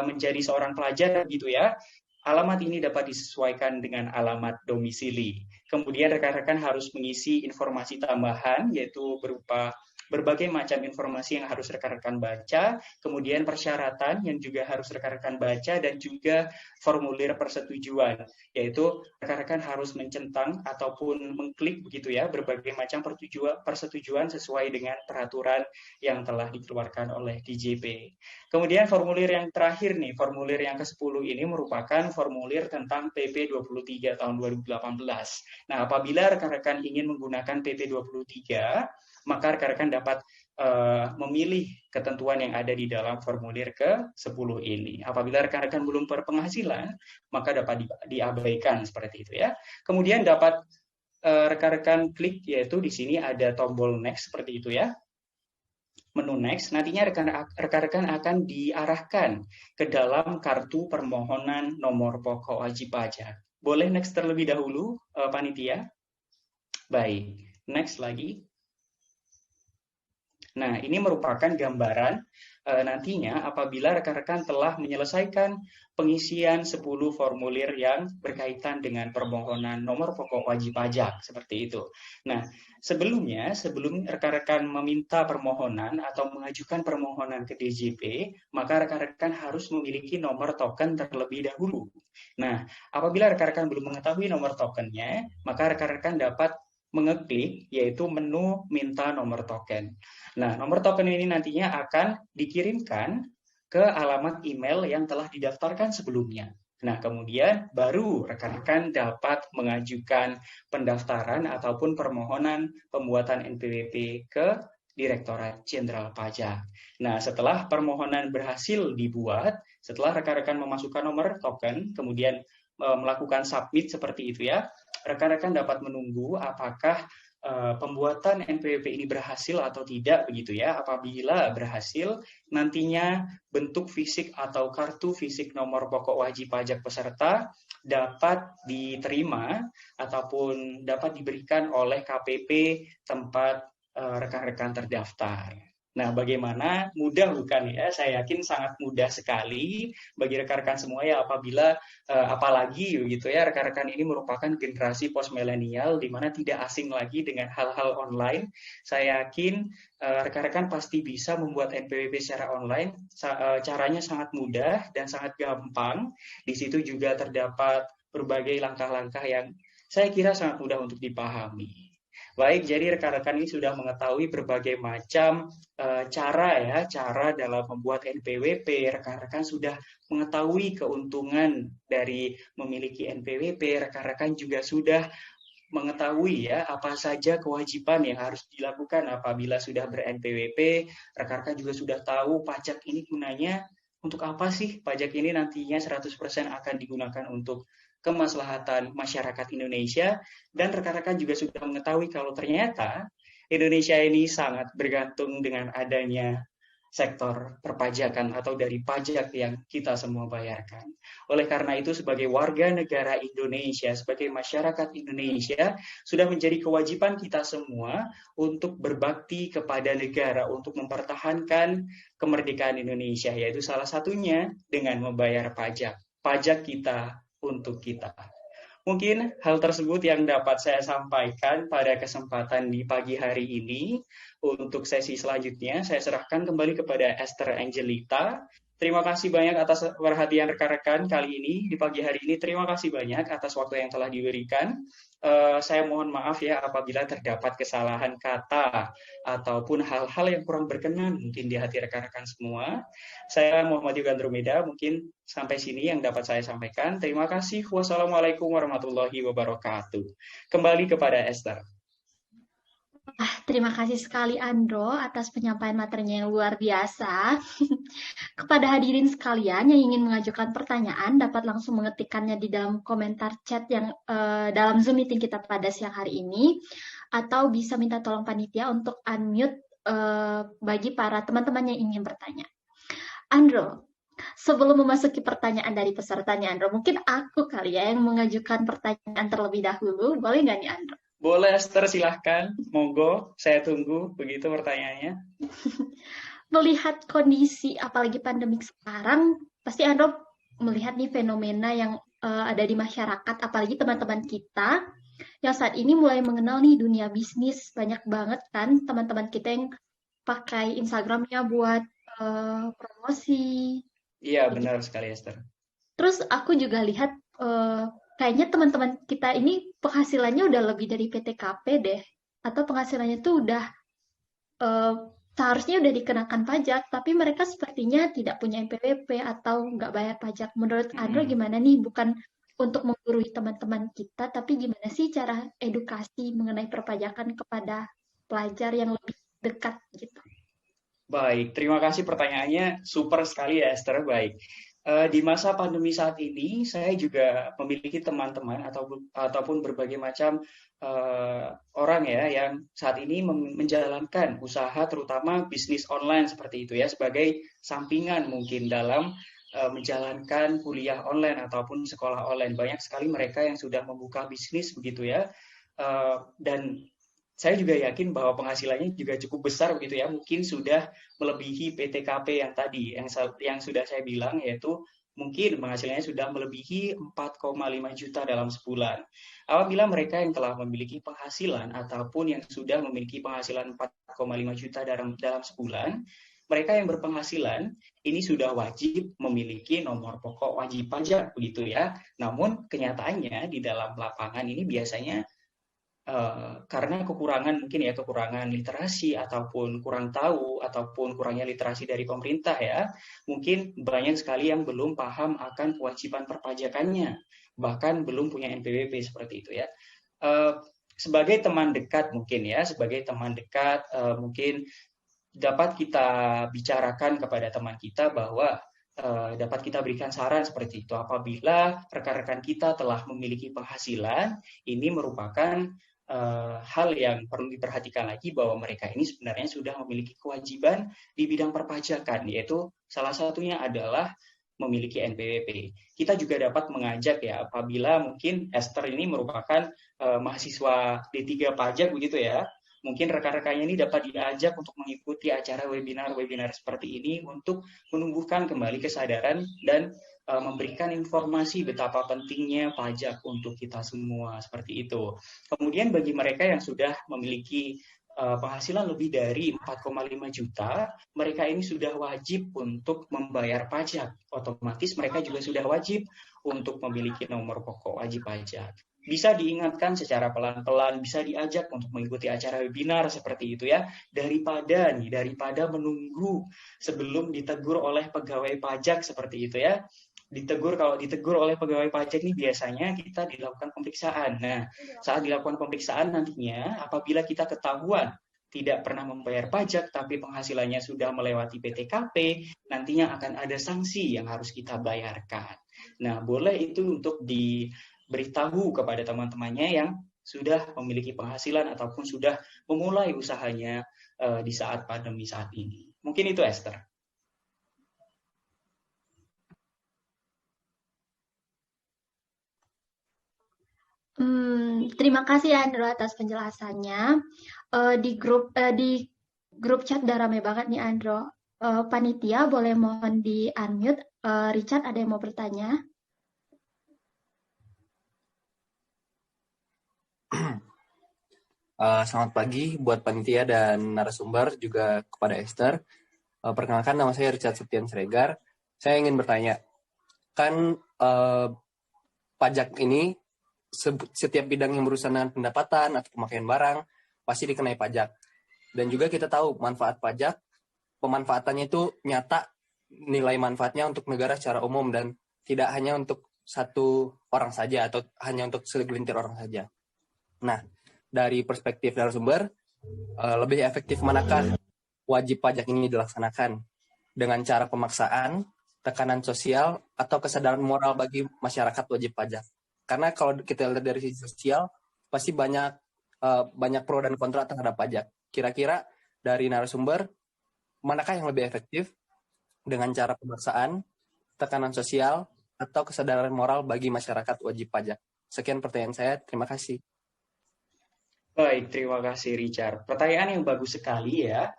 menjadi seorang pelajar gitu ya, alamat ini dapat disesuaikan dengan alamat domisili. Kemudian rekan-rekan harus mengisi informasi tambahan, yaitu berupa berbagai macam informasi yang harus rekan-rekan baca, kemudian persyaratan yang juga harus rekan-rekan baca, dan juga formulir persetujuan, yaitu rekan-rekan harus mencentang ataupun mengklik begitu ya, berbagai macam persetujuan sesuai dengan peraturan yang telah dikeluarkan oleh DJP. Kemudian formulir yang terakhir nih, formulir yang ke-10 ini merupakan formulir tentang PP 23 tahun 2018. Nah, apabila rekan-rekan ingin menggunakan PP 23, maka rekan-rekan dapat memilih ketentuan yang ada di dalam formulir ke-10 ini. Apabila rekan-rekan belum berpenghasilan, maka dapat diabaikan seperti itu ya. Kemudian dapat rekan-rekan klik, yaitu di sini ada tombol next seperti itu ya. Menu next, nantinya rekan-rekan akan diarahkan ke dalam kartu permohonan nomor pokok wajib pajak. Boleh next terlebih dahulu, panitia? Baik, next lagi. Nah, ini merupakan gambaran nantinya apabila rekan-rekan telah menyelesaikan pengisian 10 formulir yang berkaitan dengan permohonan nomor pokok wajib pajak, seperti itu. Nah, sebelum rekan-rekan meminta permohonan atau mengajukan permohonan ke DJP, maka rekan-rekan harus memiliki nomor token terlebih dahulu. Nah, apabila rekan-rekan belum mengetahui nomor tokennya, maka rekan-rekan dapat mengeklik, yaitu menu minta nomor token. Nah, nomor token ini nantinya akan dikirimkan ke alamat email yang telah didaftarkan sebelumnya. Nah, kemudian baru rekan-rekan dapat mengajukan pendaftaran ataupun permohonan pembuatan NPWP ke Direktorat Jenderal Pajak. Nah, setelah permohonan berhasil dibuat, setelah rekan-rekan memasukkan nomor token, kemudian melakukan submit seperti itu ya, rekan-rekan dapat menunggu apakah pembuatan NPWP ini berhasil atau tidak begitu ya. Apabila berhasil, nantinya bentuk fisik atau kartu fisik nomor pokok wajib pajak peserta dapat diterima ataupun dapat diberikan oleh KPP tempat rekan-rekan terdaftar. Nah, bagaimana? Mudah bukan ya? Saya yakin sangat mudah sekali bagi rekan-rekan semua ya, apabila apalagi begitu ya, rekan-rekan ini merupakan generasi post milenial di mana tidak asing lagi dengan hal-hal online. Saya yakin rekan-rekan pasti bisa membuat NPWP secara online. Caranya sangat mudah dan sangat gampang. Di situ juga terdapat berbagai langkah-langkah yang saya kira sangat mudah untuk dipahami. Baik, jadi rekan-rekan ini sudah mengetahui berbagai macam cara dalam membuat NPWP. Rekan-rekan sudah mengetahui keuntungan dari memiliki NPWP. Rekan-rekan juga sudah mengetahui ya apa saja kewajiban yang harus dilakukan apabila sudah ber-NPWP. Rekan-rekan juga sudah tahu pajak ini gunanya untuk apa sih. Pajak ini nantinya 100% akan digunakan untuk kemaslahatan masyarakat Indonesia, dan rekan-rekan juga sudah mengetahui kalau ternyata Indonesia ini sangat bergantung dengan adanya sektor perpajakan atau dari pajak yang kita semua bayarkan. Oleh karena itu, sebagai warga negara Indonesia, sebagai masyarakat Indonesia, sudah menjadi kewajiban kita semua untuk berbakti kepada negara, untuk mempertahankan kemerdekaan Indonesia, yaitu salah satunya dengan membayar pajak. Pajak kita untuk kita. Mungkin hal tersebut yang dapat saya sampaikan pada kesempatan di pagi hari ini. Untuk sesi selanjutnya, saya serahkan kembali kepada Esther Angelita. Terima kasih banyak atas perhatian rekan-rekan kali ini, di pagi hari ini. Terima kasih banyak atas waktu yang telah diberikan. Saya mohon maaf ya apabila terdapat kesalahan kata ataupun hal-hal yang kurang berkenan mungkin di hati rekan-rekan semua. Saya Muhammad Yoga Andromeda, mungkin sampai sini yang dapat saya sampaikan. Terima kasih. Wassalamualaikum warahmatullahi wabarakatuh. Kembali kepada Esther. Terima kasih sekali Andro atas penyampaian materinya yang luar biasa. Kepada hadirin sekalian yang ingin mengajukan pertanyaan dapat langsung mengetikkannya di dalam komentar chat yang dalam Zoom meeting kita pada siang hari ini, atau bisa minta tolong panitia untuk unmute bagi para teman-teman yang ingin bertanya. Andro, sebelum memasuki pertanyaan dari pesertanya Andro, mungkin aku kali ya yang mengajukan pertanyaan terlebih dahulu, boleh nggak nih Andro? Boleh Esther, silahkan. Monggo, saya tunggu begitu pertanyaannya. Melihat kondisi apalagi pandemik sekarang, pasti Andro melihat nih fenomena yang ada di masyarakat, apalagi teman-teman kita yang saat ini mulai mengenal nih dunia bisnis. Banyak banget kan teman-teman kita yang pakai Instagramnya buat promosi. Iya, benar sekali Esther. Terus aku juga lihat kayaknya teman-teman kita ini penghasilannya udah lebih dari PTKP deh, atau penghasilannya tuh udah seharusnya udah dikenakan pajak, tapi mereka sepertinya tidak punya NPWP atau nggak bayar pajak. Menurut Andro gimana nih? Bukan untuk menggurui teman-teman kita, tapi gimana sih cara edukasi mengenai perpajakan kepada pelajar yang lebih dekat gitu? Baik, terima kasih pertanyaannya. Super sekali ya Esther. Baik. Di masa pandemi saat ini, saya juga memiliki teman-teman ataupun berbagai macam orang ya yang saat ini menjalankan usaha, terutama bisnis online seperti itu ya, sebagai sampingan mungkin dalam menjalankan kuliah online ataupun sekolah online. Banyak sekali mereka yang sudah membuka bisnis begitu ya, dan saya juga yakin bahwa penghasilannya juga cukup besar begitu ya, mungkin sudah melebihi PTKP yang tadi, yang sudah saya bilang, yaitu mungkin penghasilannya sudah melebihi 4,5 juta dalam sebulan. Apabila mereka yang telah memiliki penghasilan ataupun yang sudah memiliki penghasilan 4,5 juta dalam sebulan, mereka yang berpenghasilan ini sudah wajib memiliki nomor pokok wajib pajak begitu ya. Namun kenyataannya di dalam lapangan ini biasanya karena kekurangan literasi ataupun kurang tahu ataupun kurangnya literasi dari pemerintah ya, mungkin banyak sekali yang belum paham akan kewajiban perpajakannya, bahkan belum punya NPWP seperti itu ya. Sebagai teman dekat mungkin dapat kita bicarakan kepada teman kita bahwa dapat kita berikan saran seperti itu. Apabila rekan-rekan kita telah memiliki penghasilan, ini merupakan hal yang perlu diperhatikan lagi bahwa mereka ini sebenarnya sudah memiliki kewajiban di bidang perpajakan, yaitu salah satunya adalah memiliki NPWP. Kita juga dapat mengajak ya, apabila mungkin Esther ini merupakan mahasiswa D3 pajak begitu ya, mungkin rekan-rekannya ini dapat diajak untuk mengikuti acara webinar seperti ini untuk menumbuhkan kembali kesadaran dan memberikan informasi betapa pentingnya pajak untuk kita semua seperti itu. Kemudian bagi mereka yang sudah memiliki penghasilan lebih dari 4,5 juta, mereka ini sudah wajib untuk membayar pajak. Otomatis mereka juga sudah wajib untuk memiliki nomor pokok wajib pajak. Bisa diingatkan secara pelan-pelan, bisa diajak untuk mengikuti acara webinar seperti itu ya, daripada menunggu sebelum ditegur oleh pegawai pajak seperti itu ya. Kalau ditegur oleh pegawai pajak ini biasanya kita dilakukan pemeriksaan. Nah, saat dilakukan pemeriksaan nantinya apabila kita ketahuan tidak pernah membayar pajak tapi penghasilannya sudah melewati PTKP, nantinya akan ada sanksi yang harus kita bayarkan. Nah, boleh itu untuk diberitahu kepada teman-temannya yang sudah memiliki penghasilan ataupun sudah memulai usahanya di saat pandemi saat ini. Mungkin itu Esther. Terima kasih Andro atas penjelasannya. Di grup chat udah rame banget nih Andro. Panitia boleh mohon di unmute. Richard ada yang mau bertanya? Selamat pagi buat panitia dan narasumber, juga kepada Esther. Perkenalkan, nama saya Richard Septian Sregar. Saya ingin bertanya, kan pajak ini setiap bidang yang berurusan dengan pendapatan atau pemakaian barang pasti dikenai pajak. Dan juga kita tahu manfaat pajak, pemanfaatannya itu nyata, nilai manfaatnya untuk negara secara umum dan tidak hanya untuk satu orang saja atau hanya untuk segelintir orang saja. Nah, dari perspektif narasumber, lebih efektif manakah wajib pajak ini dilaksanakan? Dengan cara pemaksaan, tekanan sosial, atau kesadaran moral bagi masyarakat wajib pajak? Karena kalau kita lihat dari sisi sosial, pasti banyak pro dan kontra terhadap pajak. Kira-kira dari narasumber, manakah yang lebih efektif dengan cara pemaksaan, tekanan sosial, atau kesadaran moral bagi masyarakat wajib pajak? Sekian pertanyaan saya, terima kasih. Baik, terima kasih Richard. Pertanyaan yang bagus sekali ya.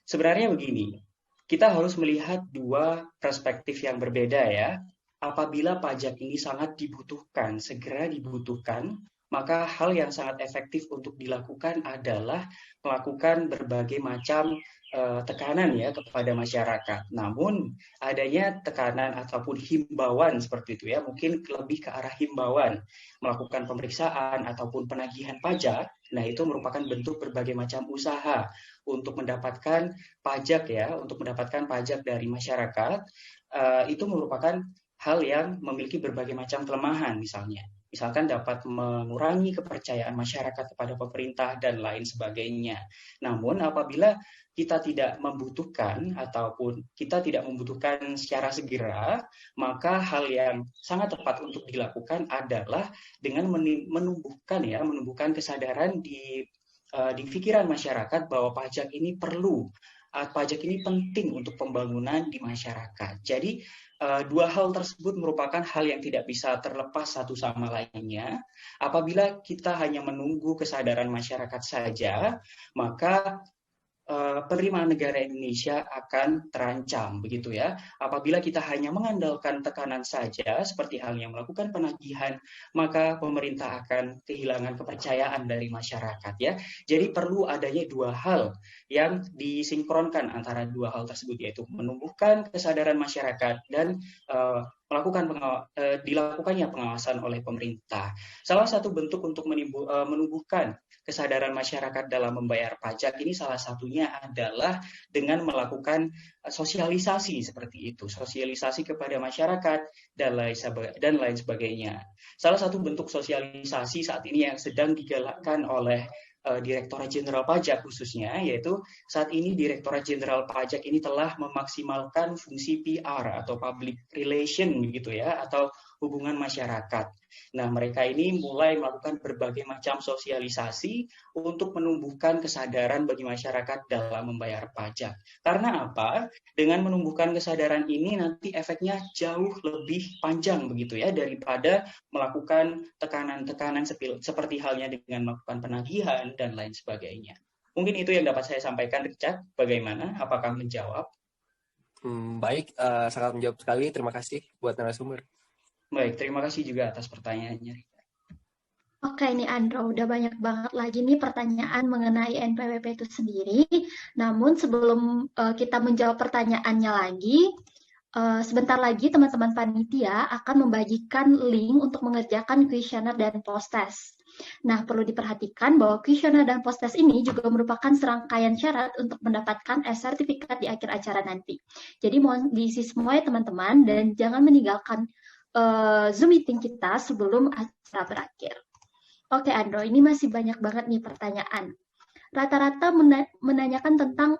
Sebenarnya begini, kita harus melihat dua perspektif yang berbeda ya. Apabila pajak ini sangat dibutuhkan, segera dibutuhkan, maka hal yang sangat efektif untuk dilakukan adalah melakukan berbagai macam tekanan ya kepada masyarakat. Namun adanya tekanan ataupun himbauan seperti itu ya, mungkin lebih ke arah himbauan, melakukan pemeriksaan ataupun penagihan pajak. Nah, itu merupakan bentuk berbagai macam usaha untuk mendapatkan pajak ya, untuk mendapatkan pajak dari masyarakat. Itu merupakan hal yang memiliki berbagai macam kelemahan misalkan dapat mengurangi kepercayaan masyarakat kepada pemerintah dan lain sebagainya. Namun apabila kita tidak membutuhkan ataupun kita tidak membutuhkan secara segera, maka hal yang sangat tepat untuk dilakukan adalah dengan menumbuhkan kesadaran di pikiran masyarakat bahwa pajak ini perlu, pajak ini penting untuk pembangunan di masyarakat. Jadi dua hal tersebut merupakan hal yang tidak bisa terlepas satu sama lainnya. Apabila kita hanya menunggu kesadaran masyarakat saja, maka penerimaan negara Indonesia akan terancam, begitu ya. Apabila kita hanya mengandalkan tekanan saja, seperti halnya melakukan penagihan, maka pemerintah akan kehilangan kepercayaan dari masyarakat ya. Jadi perlu adanya dua hal yang disinkronkan antara dua hal tersebut, yaitu menumbuhkan kesadaran masyarakat dan dilakukannya pengawasan oleh pemerintah. Salah satu bentuk untuk menumbuhkan kesadaran masyarakat dalam membayar pajak ini salah satunya adalah dengan melakukan sosialisasi seperti itu, sosialisasi kepada masyarakat dan lain sebagainya. Salah satu bentuk sosialisasi saat ini yang sedang digalakkan oleh Direktorat Jenderal Pajak khususnya, yaitu saat ini Direktorat Jenderal Pajak ini telah memaksimalkan fungsi PR atau public relation begitu ya, atau hubungan masyarakat. Nah, mereka ini mulai melakukan berbagai macam sosialisasi untuk menumbuhkan kesadaran bagi masyarakat dalam membayar pajak. Karena apa? Dengan menumbuhkan kesadaran ini nanti efeknya jauh lebih panjang begitu ya, daripada melakukan tekanan-tekanan seperti halnya dengan melakukan penagihan dan lain sebagainya. Mungkin itu yang dapat saya sampaikan, Richard. Bagaimana? Apakah menjawab? Baik, sangat menjawab sekali. Terima kasih buat narasumber. Baik, terima kasih juga atas pertanyaannya. Oke, ini Andro, udah banyak banget lagi nih pertanyaan mengenai NPWP itu sendiri. Namun sebelum kita menjawab pertanyaannya lagi, sebentar lagi teman-teman panitia akan membagikan link untuk mengerjakan kuesioner dan post-test. Nah, perlu diperhatikan bahwa kuesioner dan post-test ini juga merupakan serangkaian syarat untuk mendapatkan sertifikat di akhir acara nanti. Jadi mohon diisi semua ya teman-teman, dan jangan meninggalkan Zoom meeting kita sebelum acara berakhir. Oke, Andro, ini masih banyak banget nih pertanyaan. Rata-rata menanyakan tentang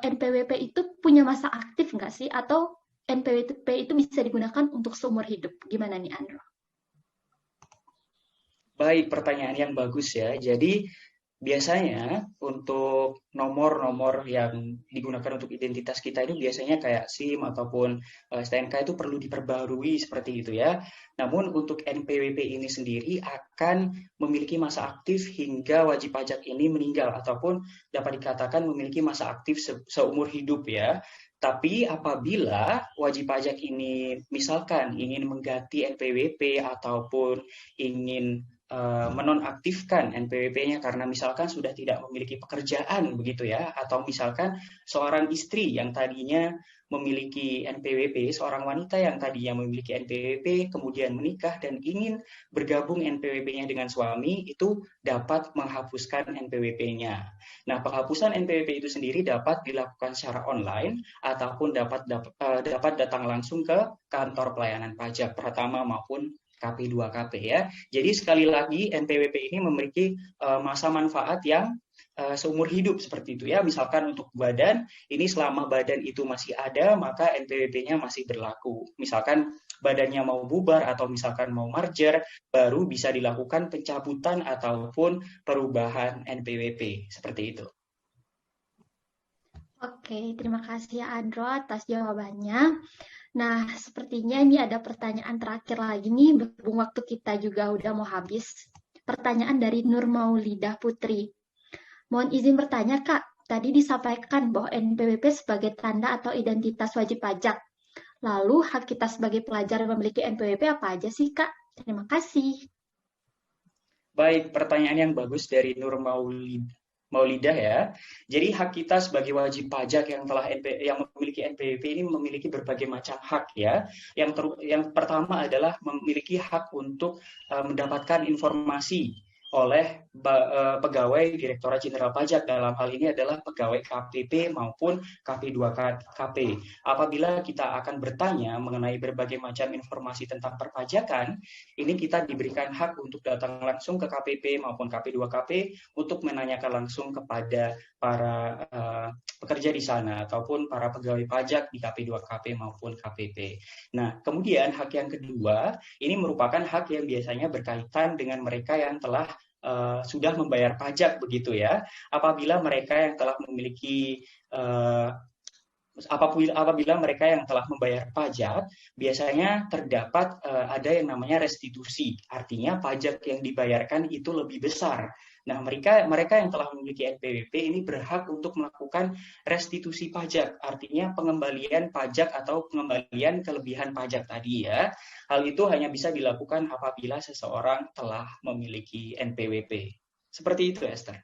NPWP itu punya masa aktif nggak sih? Atau NPWP itu bisa digunakan untuk seumur hidup? Gimana nih, Andro? Baik, pertanyaan yang bagus ya. Jadi biasanya untuk nomor-nomor yang digunakan untuk identitas kita itu biasanya kayak SIM ataupun STNK itu perlu diperbarui seperti itu ya. Namun untuk NPWP ini sendiri akan memiliki masa aktif hingga wajib pajak ini meninggal ataupun dapat dikatakan memiliki masa aktif seumur hidup ya. Tapi apabila wajib pajak ini misalkan ingin mengganti NPWP ataupun ingin menonaktifkan NPWP-nya karena misalkan sudah tidak memiliki pekerjaan begitu ya, atau misalkan seorang istri yang tadinya memiliki NPWP, seorang wanita yang tadinya memiliki NPWP kemudian menikah dan ingin bergabung NPWP-nya dengan suami, itu dapat menghapuskan NPWP-nya. Nah, penghapusan NPWP itu sendiri dapat dilakukan secara online ataupun dapat datang langsung ke kantor pelayanan pajak Pratama maupun KP2KP ya. Jadi sekali lagi NPWP ini memiliki masa manfaat yang seumur hidup seperti itu ya. Misalkan untuk badan, ini selama badan itu masih ada, maka NPWP-nya masih berlaku. Misalkan badannya mau bubar atau misalkan mau merger, baru bisa dilakukan pencabutan ataupun perubahan NPWP. Seperti itu. Oke, terima kasih ya Andro atas jawabannya. Nah, sepertinya ini ada pertanyaan terakhir lagi nih, berhubung waktu kita juga udah mau habis. Pertanyaan dari Nur Maulidah Putri. Mohon izin bertanya, Kak. Tadi disampaikan bahwa NPWP sebagai tanda atau identitas wajib pajak. Lalu, hak kita sebagai pelajar yang memiliki NPWP apa aja sih, Kak? Terima kasih. Baik, pertanyaan yang bagus dari Nur Maulidah ya. Jadi hak kita sebagai wajib pajak yang memiliki NPWP ini memiliki berbagai macam hak ya. Yang pertama adalah memiliki hak untuk mendapatkan informasi oleh pegawai Direktorat Jenderal Pajak, dalam hal ini adalah pegawai KPP maupun KP2KP. Apabila kita akan bertanya mengenai berbagai macam informasi tentang perpajakan, ini kita diberikan hak untuk datang langsung ke KPP maupun KP2KP untuk menanyakan langsung kepada para pekerja di sana ataupun para pegawai pajak di KP2KP maupun KPP. Nah, kemudian hak yang kedua, ini merupakan hak yang biasanya berkaitan dengan mereka yang telah sudah membayar pajak begitu ya. Apabila mereka yang telah memiliki apabila mereka yang telah membayar pajak, biasanya terdapat ada yang namanya restitusi. Artinya pajak yang dibayarkan itu lebih besar. Nah, mereka yang telah memiliki NPWP ini berhak untuk melakukan restitusi pajak, artinya pengembalian pajak atau pengembalian kelebihan pajak tadi ya. Hal itu hanya bisa dilakukan apabila seseorang telah memiliki NPWP. Seperti itu, Esther.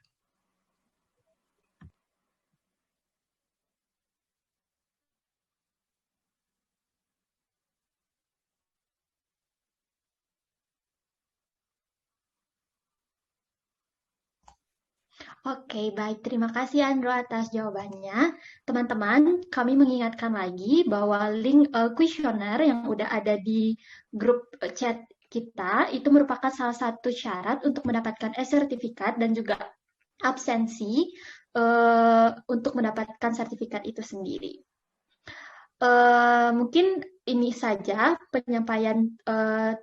Oke, baik. Terima kasih Andro atas jawabannya. Teman-teman, kami mengingatkan lagi bahwa link kuesioner yang udah ada di grup chat kita itu merupakan salah satu syarat untuk mendapatkan e-sertifikat dan juga absensi untuk mendapatkan sertifikat itu sendiri. Mungkin ini saja penyampaian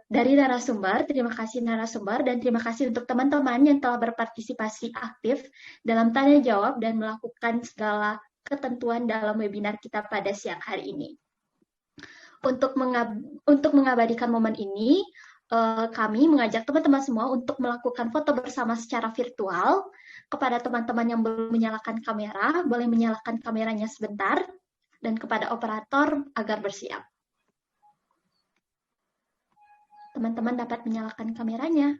dari narasumber. Terima kasih narasumber dan terima kasih untuk teman-teman yang telah berpartisipasi aktif dalam tanya jawab dan melakukan segala ketentuan dalam webinar kita pada siang hari ini. Untuk mengabadikan momen ini, kami mengajak teman-teman semua untuk melakukan foto bersama secara virtual. Kepada teman-teman yang belum menyalakan kamera, boleh menyalakan kameranya sebentar. Dan kepada operator agar bersiap. Teman-teman dapat menyalakan kameranya.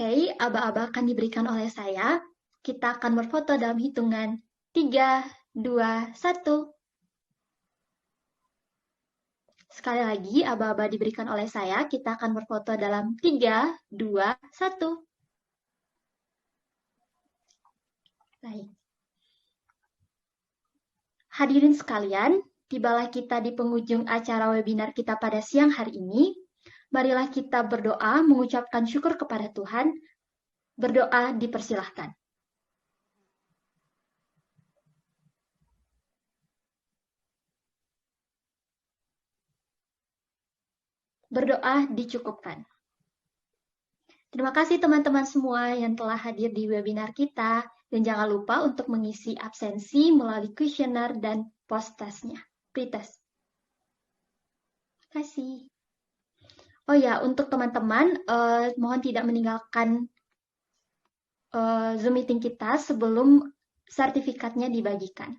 Oke, aba-aba akan diberikan oleh saya. Kita akan berfoto dalam hitungan 3, 2, 1. Sekali lagi, aba-aba diberikan oleh saya. Kita akan berfoto dalam 3, 2, 1. Baik. Hadirin sekalian, tibalah kita di penghujung acara webinar kita pada siang hari ini. Marilah kita berdoa mengucapkan syukur kepada Tuhan. Berdoa dipersilahkan. Berdoa dicukupkan. Terima kasih teman-teman semua yang telah hadir di webinar kita. Dan jangan lupa untuk mengisi absensi melalui kuesioner dan post-testnya. Pretest. Terima kasih. Oh ya, untuk teman-teman, mohon tidak meninggalkan Zoom meeting kita sebelum sertifikatnya dibagikan.